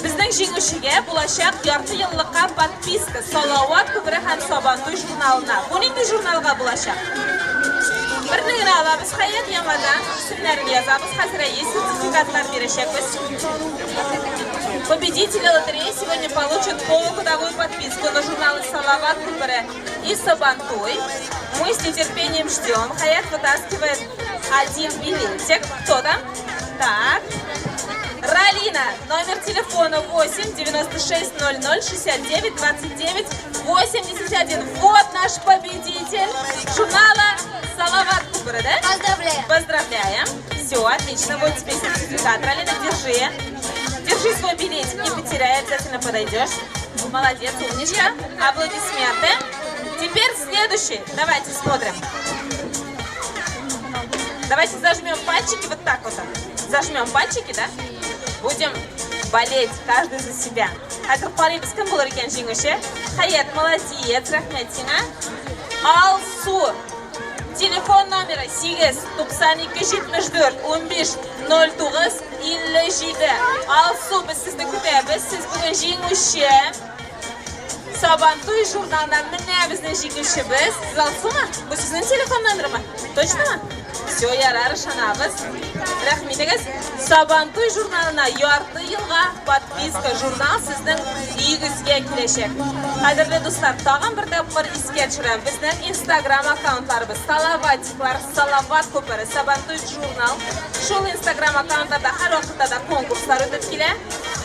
Bizning jing'ushiga bo'lashaq yarti yillikqa podpiska Salovat ko'piri ham Sabantoy jurnalina. Buning jurnalga bo'lashaq. Birnigina alamiz hayat yamadan ismlarini yazamiz. Hozir sertifikatlar berishamiz. Победители лотереи сегодня получат полугодовую подписку на журналы Салават Купре и Сабантуй. Мы с нетерпением ждем. Хаят вытаскивает один билетик. Кто там? Так. Ралина, номер телефона 8 96 00 69 29 81. Вот наш победитель журнала Салават Купре, да? Поздравляем. Поздравляем. Все, отлично. Вот тебе сертификат. Ралина, держи. Держи свой билетик, не потеряй, обязательно подойдешь. Молодец, умничка. Аплодисменты. Теперь следующий. Давайте смотрим. Давайте зажмем пальчики вот так вот. Зажмем пальчики, да? Будем болеть каждый за себя. Hozir qaraymiz kim bo'lar ekan jinguvchi. Hayat, молодец, rahmat senga. Alsu. Telefon nomeri 89274150957. Alsu, biz sizni kutamiz. Siz bugun jinguvchi. Sabantoy jurnalidan mana bizning jinguvchimiz. Siz Alsumi? Bu sizning telefon nomerimi? Точно? Все, yarar, ishonamiz. Rahmetingiz. Sabantoy jurnalina yarti yilga podpiska jurnal sizning uyingizga kelajak. Qadrli do'stlar, tag'in bir taqdir esga tushiramiz. Bizning Instagram akkauntlarimiz Salavatiklar, Salavat ko'piri, Sabantoy jurnal. Shu Instagram akkauntlarda har vaqtda konkurslar o'tib keladi.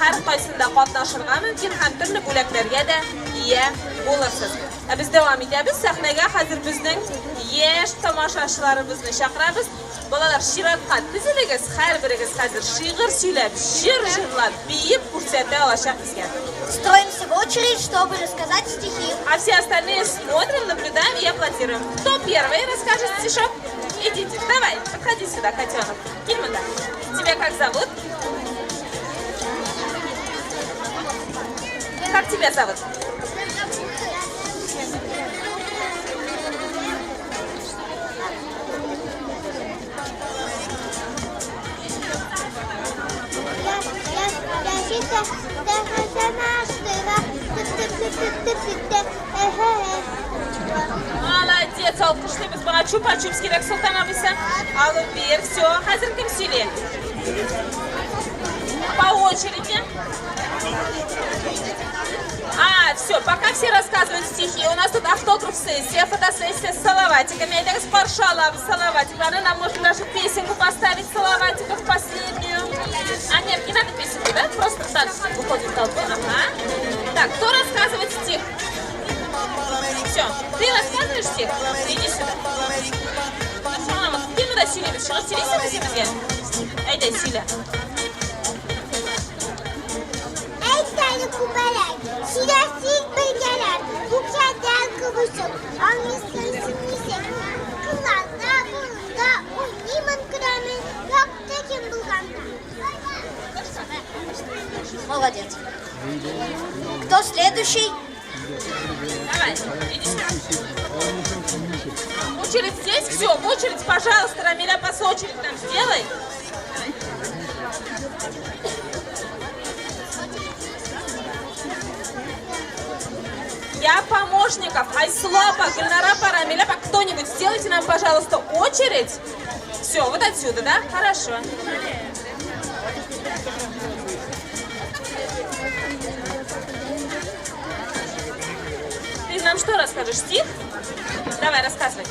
Har qaysida qatnashirga mumkin, ham turli bo'laklarga da ega bo'lasiz. Biz davom etamiz. Sahnaga hozir bizning yosh tomoshachilarimizni chaqiramiz. Bolalar shiratqat bizligiz, har birigiz hozir shi'r so'ylab, shirlab, biyib ko'rsata olasiz bizga. Строимся в очередь, чтобы рассказать стихи. А все остальные смотрим, наблюдаем и аплодируем. Кто первый расскажет стишок? Идите, давай, подходи сюда, котенок. Кильманда, тебя как зовут? Как тебя зовут? Молодец, алкышlaymiz. Bana chupa-chups kerak Sultan abisi. Alib ber, все. Hozir kim сөйлейді? По очереди. Все, пока все рассказывают стихи, у нас тут автограф-сессия, фотосессия с салаватиками. Я так спаршала с салаватиками. Нам можно даже песенку поставить салаватиков последнюю. А нет, не надо песенку, да? Просто так выходит толпа. Ага. Так, кто рассказывает стих? Все, ты рассказываешь стих? Иди сюда. Kim de söyleyeyim? Şunu söylesene bizge. Haydi söyle. Tane kubalar, şirasiz bölgeler, bu kağıtlar kıvışıp, anlaşılsın ise, kulağında, burnunda, uyuman kıramın, yok tekin bulganda. Молодец. Кто следующий? Давай, иди сюда. Очередь здесь? Все, в очередь, пожалуйста, Рамиля, по очередь нам сделай. Я помощников, Айслопа, Гульнарапа, Рамиля, кто-нибудь сделайте нам, пожалуйста, очередь. Все, вот отсюда, да? Хорошо. Ты нам что расскажешь? Стих? Давай, рассказывай.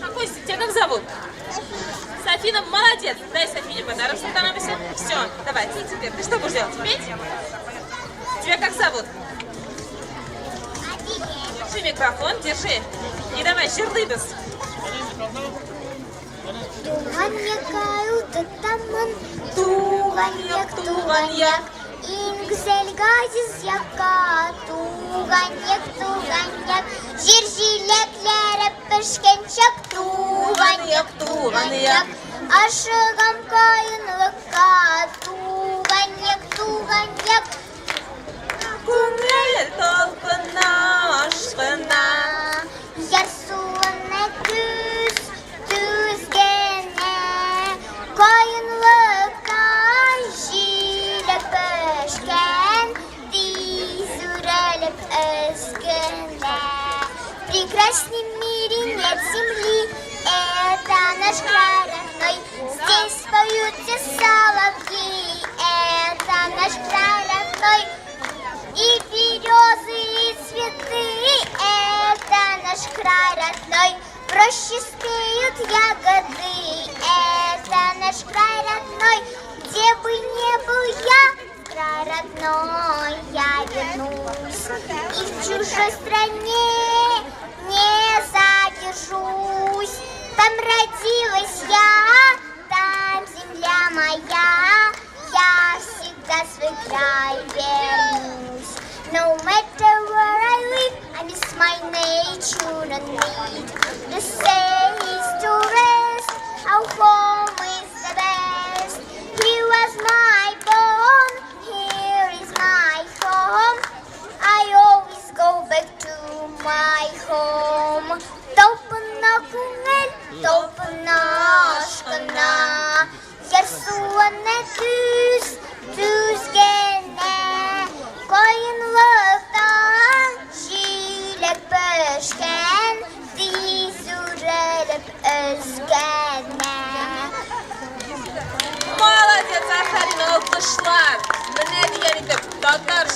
Какой стих? Тебя как зовут? Софина, молодец. Дай Софине подарок, Султан Абиси. Все, давай, ты теперь. Ты что будешь делать? Петь? Тебя как зовут? Держи микрофон, держи. И давай, жирлыбыз. Туғаньяк, ең güzel газиз яққа. Туғаньяк, жер жилеклері пішкен шақ. Туғаньяк, ашығам қайынлыққа. Туғаньяк, Күңіл толқына, ашқына. яр суына күз түзгене. Қайынлыққа жилеп пішкен, тез үреліп өзгене. Прекрасный мире нет земли, это наш край родной. Здесь поют все соловьи, это наш край родной. И березы, и цветы, это наш край родной. В роще спеют ягоды, это наш край родной. Где бы ни был я, край родной, я вернусь. И в чужой стране не задержусь. Там родилась я, там земля моя. Я всегда свой край вернусь. No matter where I live, I miss my nature and need the sails to rest. Our home is the best. He was my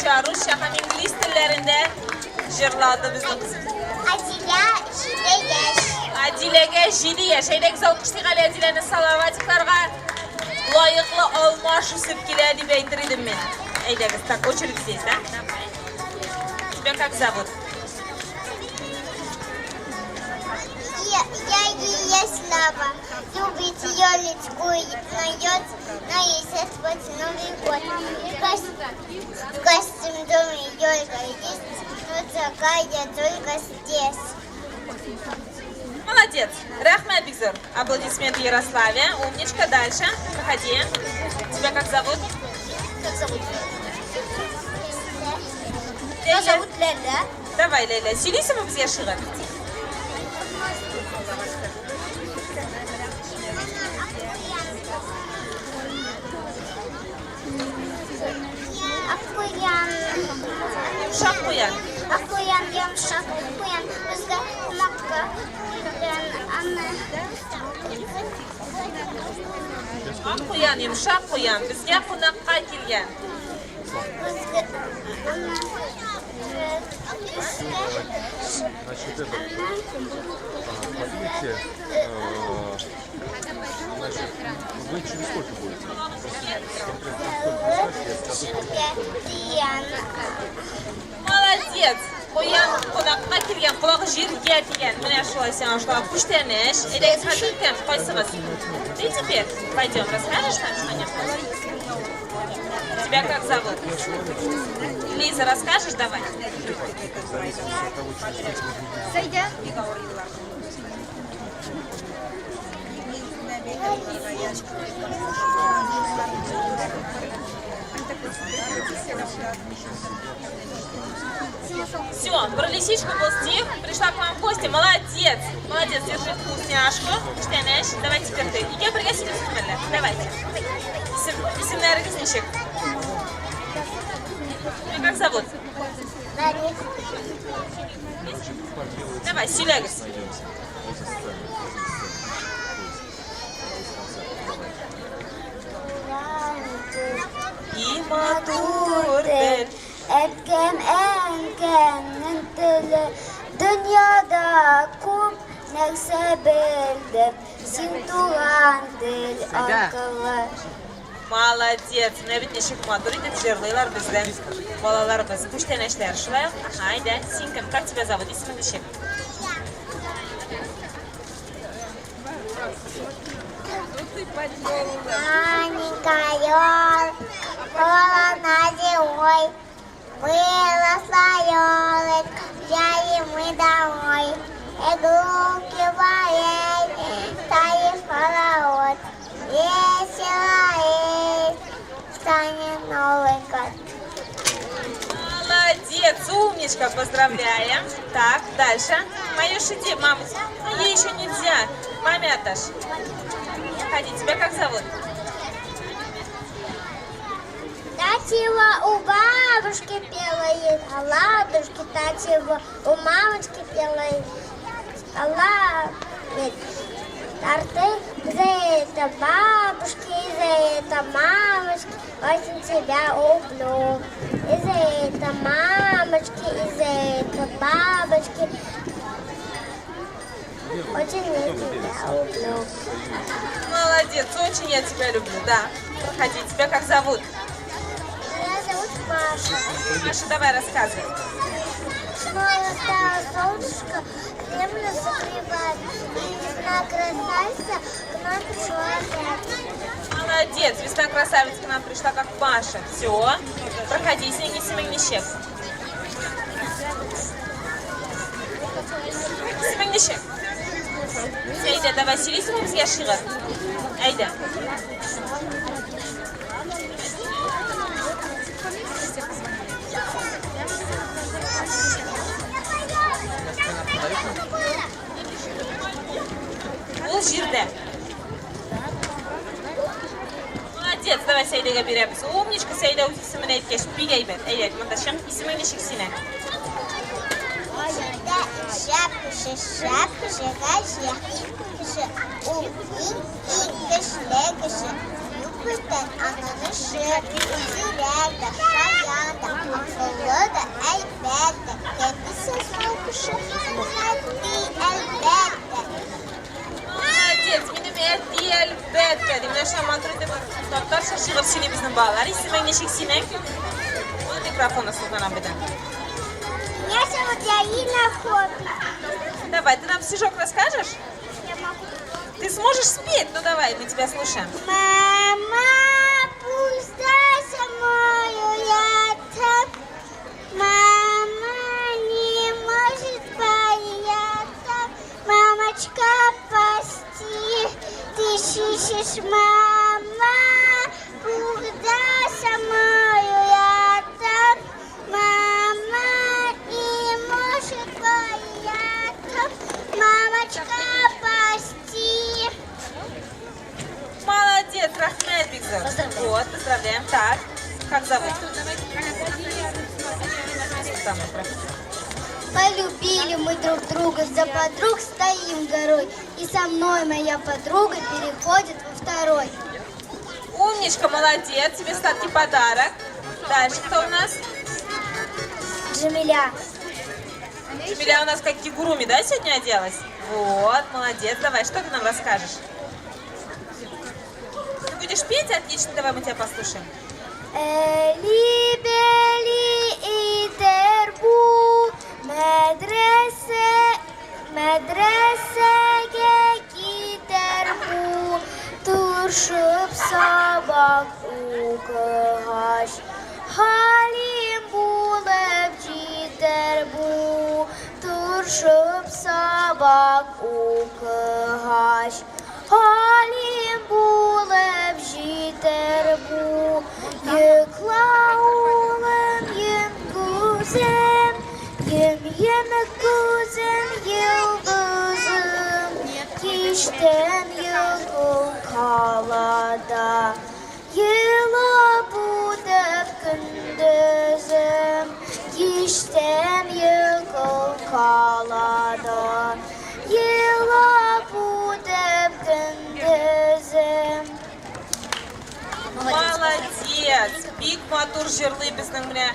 Rusça, Rusça hem İngiliz tillerinde jırladı bizim kızım. Adile Jide yaş. Adile'ge jidi yaş. Eydek zavukçtik Ali Adile'nin salavatiklarga layıklı alma şu sepkiler diye beytirdim ben. Eydek, tak, очередь здесь, да? Тебя как зовут? Я ее слава. Любит ее лицку, наесть Новый год. В гостем доме Ёлька есть, но такая только здесь. Молодец. Рахмет Бигзор. Аплодисменты Ярославе. Умничка. Дальше. Проходи. Тебя как зовут? Как зовут? Лейля. Меня зовут Леля. Давай, Лейля. Сөйлейсің бе бізге шығып? Акуян. Yumuşak koyan. Акуян, ямшак, акуян. Bizga makka bilen anne. Ak koyan, yumuşak koyan. Bizge qonaqqa kelgan. Bizga anne. Значит, это, поднимите, значит, вы через сколько будете? Молодец. Qo'yan qonaqqa kelgan, qulog'i yerga kelgan. Mana shu sen что пуштаныш. Эдак хазыркам qaysig'iz? Ты теперь пойдем, расскажешь нам что-нибудь? Тебя как зовут? Лиза, расскажешь давай? Зайдя. Все, про лисичку был стих, пришла к вам в гости, молодец, молодец, держи вкусняшку, штанеш, давай теперь ты. Я пригласила Симеля, давайте. Симеля Рызничек. Как зовут? Давай, Силягас. И матурдель. Etken enkenin tili dünyada көп нәрсе білдім сен туған тіл арқылы. Молодец. Мына бит ничек матур итеп җырлыйлар бездән балаларыбыз. Күчтәнәчләр шулай ук. Айда, син кем? Как тебя зовут? Исемең ничек? Маленькая холодна зимой, выросла елочка, взяли мы домой. Игрушки моей, стоит паровоз, весело станет Новый год. Молодец, умничка, поздравляем. Так, дальше. Маюш, иди, мама. Ну, ей еще нельзя. Маме отдашь. Ходи, тебя как зовут? Татьева у бабушки пела, а ладушки Татьева у мамочки пела. Торты за это бабушки, за это мамочки, очень тебя люблю. И за это мамочки, и за это бабочки, очень я тебя люблю. Молодец, очень я тебя люблю, да. Проходи, тебя как зовут? Меня зовут Маша. Маша, давай рассказывай. Снова стало солнышко, землю согревает, и весна красавица к нам пришла опять. Молодец, весна красавица к нам пришла как Маша. Все, проходи, снеги семенничек. Семенничек. Әйдә, давай сөйлейсің бізге шығып. Әйдә. Бұл жерде. Молодец, давай Сәйдәгә бирәбез. Умничка, Сәйдә үз исемен әйткәч, бик әйбәт. Әйдә, монда чык, исемең ничек синең? Шапкашы, шапкашы, кашы, кашы, умный и кашле, кашы. Юпитер, ананышы, үзірәді, шаянда, Молодец, benim elbette. Dimne şaman türde doktor şaşırır seni bizim bağlar. İsmin ne şeksine? Bu mikrofonu sultanam beden. Меня зовут Яина Хобби. Давай, ты нам стишок расскажешь? Ты сможешь спеть? Ну давай, мы тебя слушаем. Мама, пусть мою я так. Мама не может бояться. Мамочка, прости, ты шишишь, мама, пусть мою я так. Мама не может бояться. Мамочка, прости. Молодец, Рахмет Бигзор. Вот, поздравляем. Так, как зовут? Полюбили мы друг друга, за подруг стоим горой. И со мной моя подруга переходит во второй. Умничка, молодец. Тебе сладкий подарок. Дальше кто у нас? Джамиля. Джамиля у нас как кигуруми, да, сегодня оделась? Вот, молодец. Давай, что ты нам расскажешь? Ты будешь петь? Отлично, давай мы тебя послушаем. Eli beli iter bu medresege gider bu turşup sabah okuhaş halim bulup gider bu turşup sabah okuhaş halim bulup gider bu yıkla oğlum yem kuzum yem kuzum yıldızım kişten yılgın kalada yıla budak gündüzüm kişten yılgın kalada yıla budak gündüzüm. Молодец! Бик матур жырлы біздің міне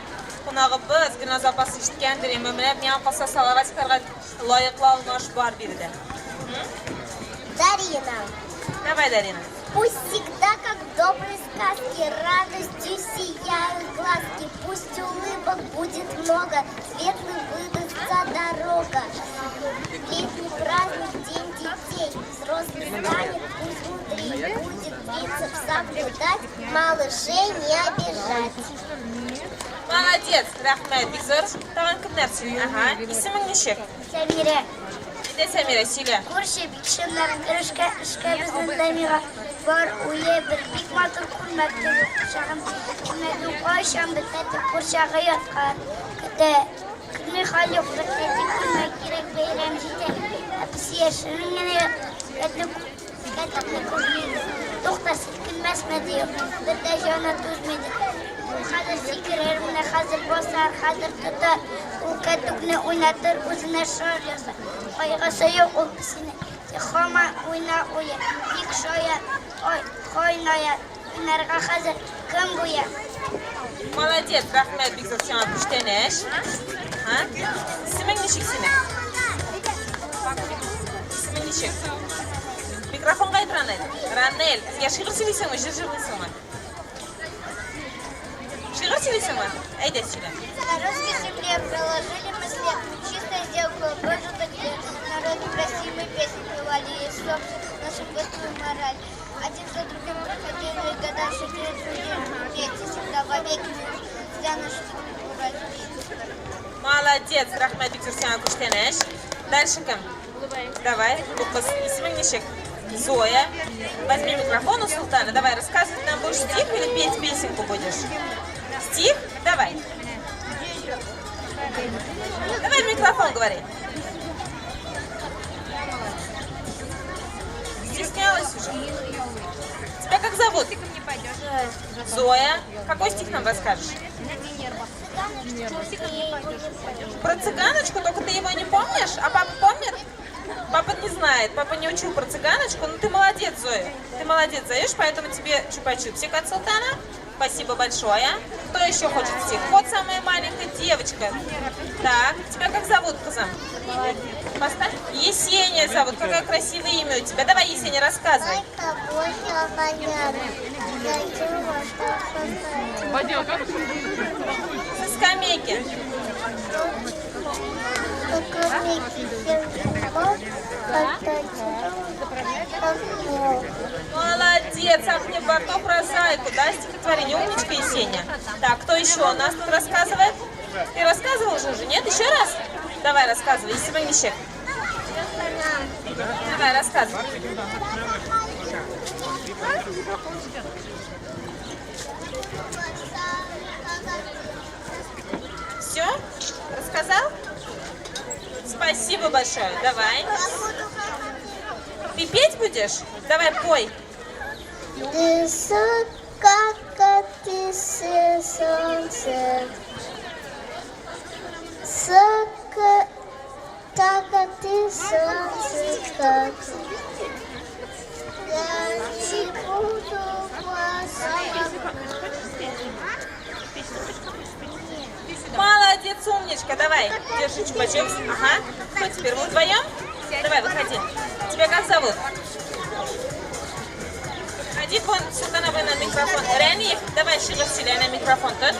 қонағыбыз Гүлназ апасы ешіткендір емі міне мен қоса салаватикарға лайықлы алмаш бар берді. Дарина. Давай, Дарина. Пусть всегда, как в доброй сказке, радостью сияют глазки. Пусть улыбок будет много, светлым выдастся дорога. Летний праздник, день детей, взрослый станет, пусть внутри будет бицепс соблюдать, малышей не обижать. Молодец, Рахмет Бигзор. Тағын кімдер сүйі? Ага, исімің нешек? Сәмире. Де Сәмира, сөйле. Күрші бикшімлерін ішкі біздің Дамира бар уе бір бик матур күрмәкті құшағым. Күрмәдің қойшам бітәді құршағы ятқан. Күті күрмі қалы құртәді күрмәк керек бейрем жете. Әпісі ешінің гене кәтіқні көрмейді. Тоқтасы күлмәсмәді yok. Бірді жана түзмейді. Hazır sikirir, mine hazır basar, hazır tutar. O kadıkını oynatır, uzuna şor yazar. Kaygısı yok o pisine. Tekoma oyna uya, yık şoya, oy, koynaya. Oynarga hazır, kım buya. Молодец, Рахмет Бигзор, сен күштенеш. Исімің нешек сенің? Исімің нешек? Микрофонға айт, Ранель. Ранель, сізге шиғыр сөйлейсің ме, жыр жырлайсың ма? Шиғыр сөйлейсің ма? Әйде сөйле. На русской земле проложили мы след, чисто сделку прожиток лет. Народу красивые песни певали и собственно нашу простую мораль. Один за другим проходили года, шутили другие вместе, всегда вовеки для наших уральских. Молодец, Рахмет Бигзор, сен күштенеш. Дальше кім? Давай, Лукас, исімің нешек? Зоя. Возьми микрофон у Султана. Давай, рассказывать нам будешь стих или петь песенку будешь? Стих? Давай. Давай в микрофон говори. Стеснялась уже? Тебя как зовут? Зоя. Какой стих нам расскажешь? Про цыганочку, только ты его не помнишь? А папа помнит? Папа не знает, папа не учил про цыганочку, но ты молодец, Зоя. Ты молодец, Зоюш, поэтому тебе чупа-чупсик от Султана. Спасибо большое. Кто еще хочет стих? Вот самая маленькая девочка. Так, тебя как зовут, кузам? Поставь. Есения зовут. Какое красивое имя у тебя. Давай, Есения, рассказывай. Со скамейки. Молодец, Ахне Бартов про зайку, да, стихотворение, умничка, Есения. Так, кто еще у нас тут рассказывает? Ты рассказывал уже? Нет? Еще раз? Давай, рассказывай, если Мишек. Давай, рассказывай. Все? Рассказал? Спасибо большое. Давай. Ты петь будешь? Давай, пой. Молодец, умничка. Давай, держи чупа-чупс. Ага. Кто теперь? Вы вдвоем? Давай, выходи. Тебя как зовут? Ходи вон сюда на микрофон. Рани, давай шире сюда на микрофон. Тут.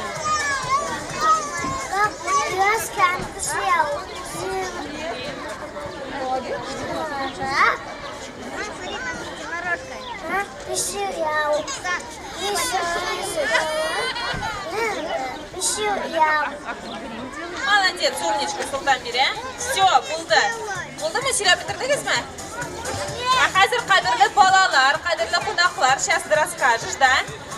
Молодец, умничка, Султан Бире. Все, булды. Булды мы сюда бitirdingiz mi? А хазир кадрлы балалар, кадрлы кунахлар, сейчас ты расскажешь, да?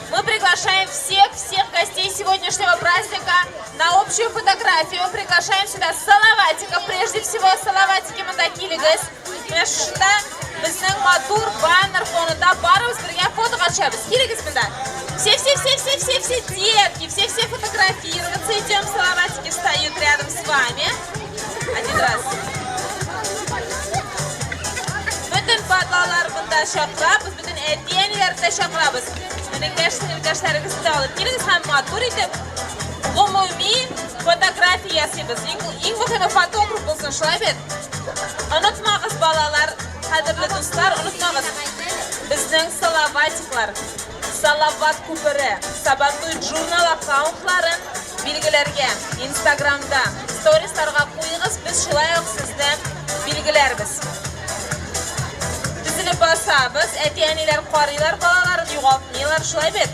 Мы приглашаем всех гостей сегодняшнего праздника на общую фотографию. Приглашаем сюда салаватиков, прежде всего салаватики Мандакилигас. Мешта, біздің матур, баннер фонында барымыз бірге фотоға түсеміз. Келіңіз мында. Все детки, все фотографироваться. Идем, салаватики встают рядом с вами. Один раз. Bütün badlalar bunda şaqrabız, bütün etyenilerde şaqrabız. Gençlerimizi de alıp geliniz, hem matur edip umumi fotoğrafi yasıyız. En mühimi fotoğraf olsun, şulay bet. Unutmağız balalar, qadrli dostlar, unutmağız. Bizning salavatiklar, Salavat Kupere, Sabantuy jurnal akkauntlarin bilgilerge Instagramda, storieslarga qo'ying'iz, biz shulay sizdan bilgilarmiz. Bizini bosamiz, aytganilar, qorilar, balalarni yo'qotmaylar, shulay bet.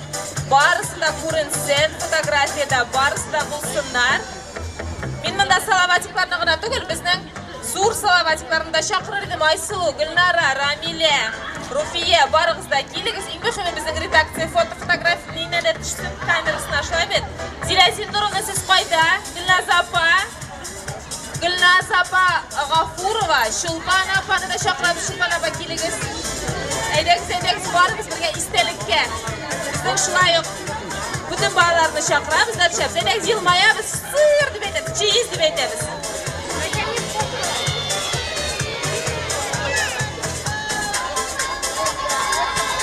Barisi da ko'rinsin, fotografiyada barisi da bo'lsinlar. Men bunda salavatiklarni g'ina tugul, bizning zo'r salavatiklarni da chaqirdim. Aysulu, Gulnara, Ramila, Rufiya, barig'izda keling'iz. Eng muhimi bizning redaksiya fotografiyani tushsin kamerasini shulay bet. Zilazil Nurovna siz qayda? Gulnaz apa G'afurova, Shulpan apani da chaqiramiz. Shulpan apa keling'iz. Aydaksiz barimiz birga istalikka. Bizning shulay butun bolalarni chaqiramiz, natijada aydaksiz yilmayamiz, sir deb aytamiz, cheese deb aytamiz.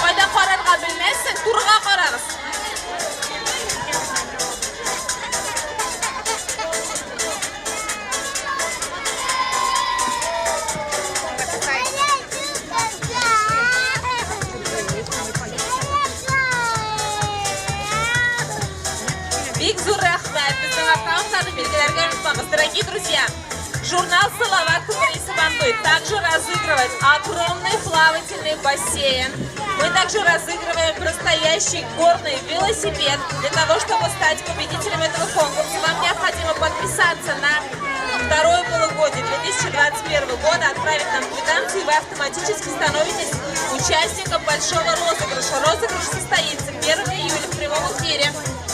Qaydan qararga bilmaysan, turg'a qarag'iz. Дорогие друзья, журнал «Салават» будет также разыгрывать огромный плавательный бассейн. Мы также разыгрываем настоящий горный велосипед. Для того, чтобы стать победителем этого конкурса, вам необходимо подписаться на второе полугодие 2021 года, отправить нам квитанцию, и вы автоматически становитесь участником большого розыгрыша. Розыгрыш состоится 1 июля в прямом эфире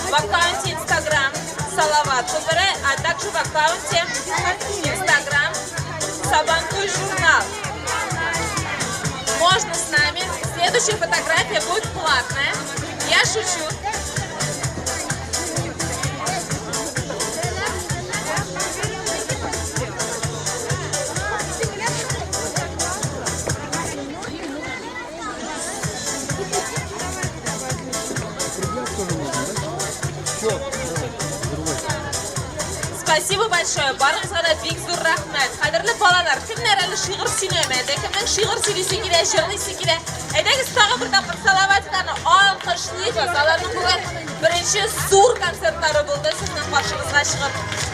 в аккаунте Instagram Салават Купере, а также в аккаунте Instagram Сабантуй журнал. Можно с нами. Следующая фотография будет платная. Я шучу. Спасибо большое. Барыңызға да бек зор рахмет. Қадірлі балалар, кімдер әлі шиғыр сүйнемеді? Кімнің шиғыр сөйлесе келе, жырлайсы келе? Әйдәңіз тағы бір тапқыр Салаватиканы алқышлаймыз. Алардың бүгін бірінші зор концерттары болды. Сіздің қаршыңызға шығып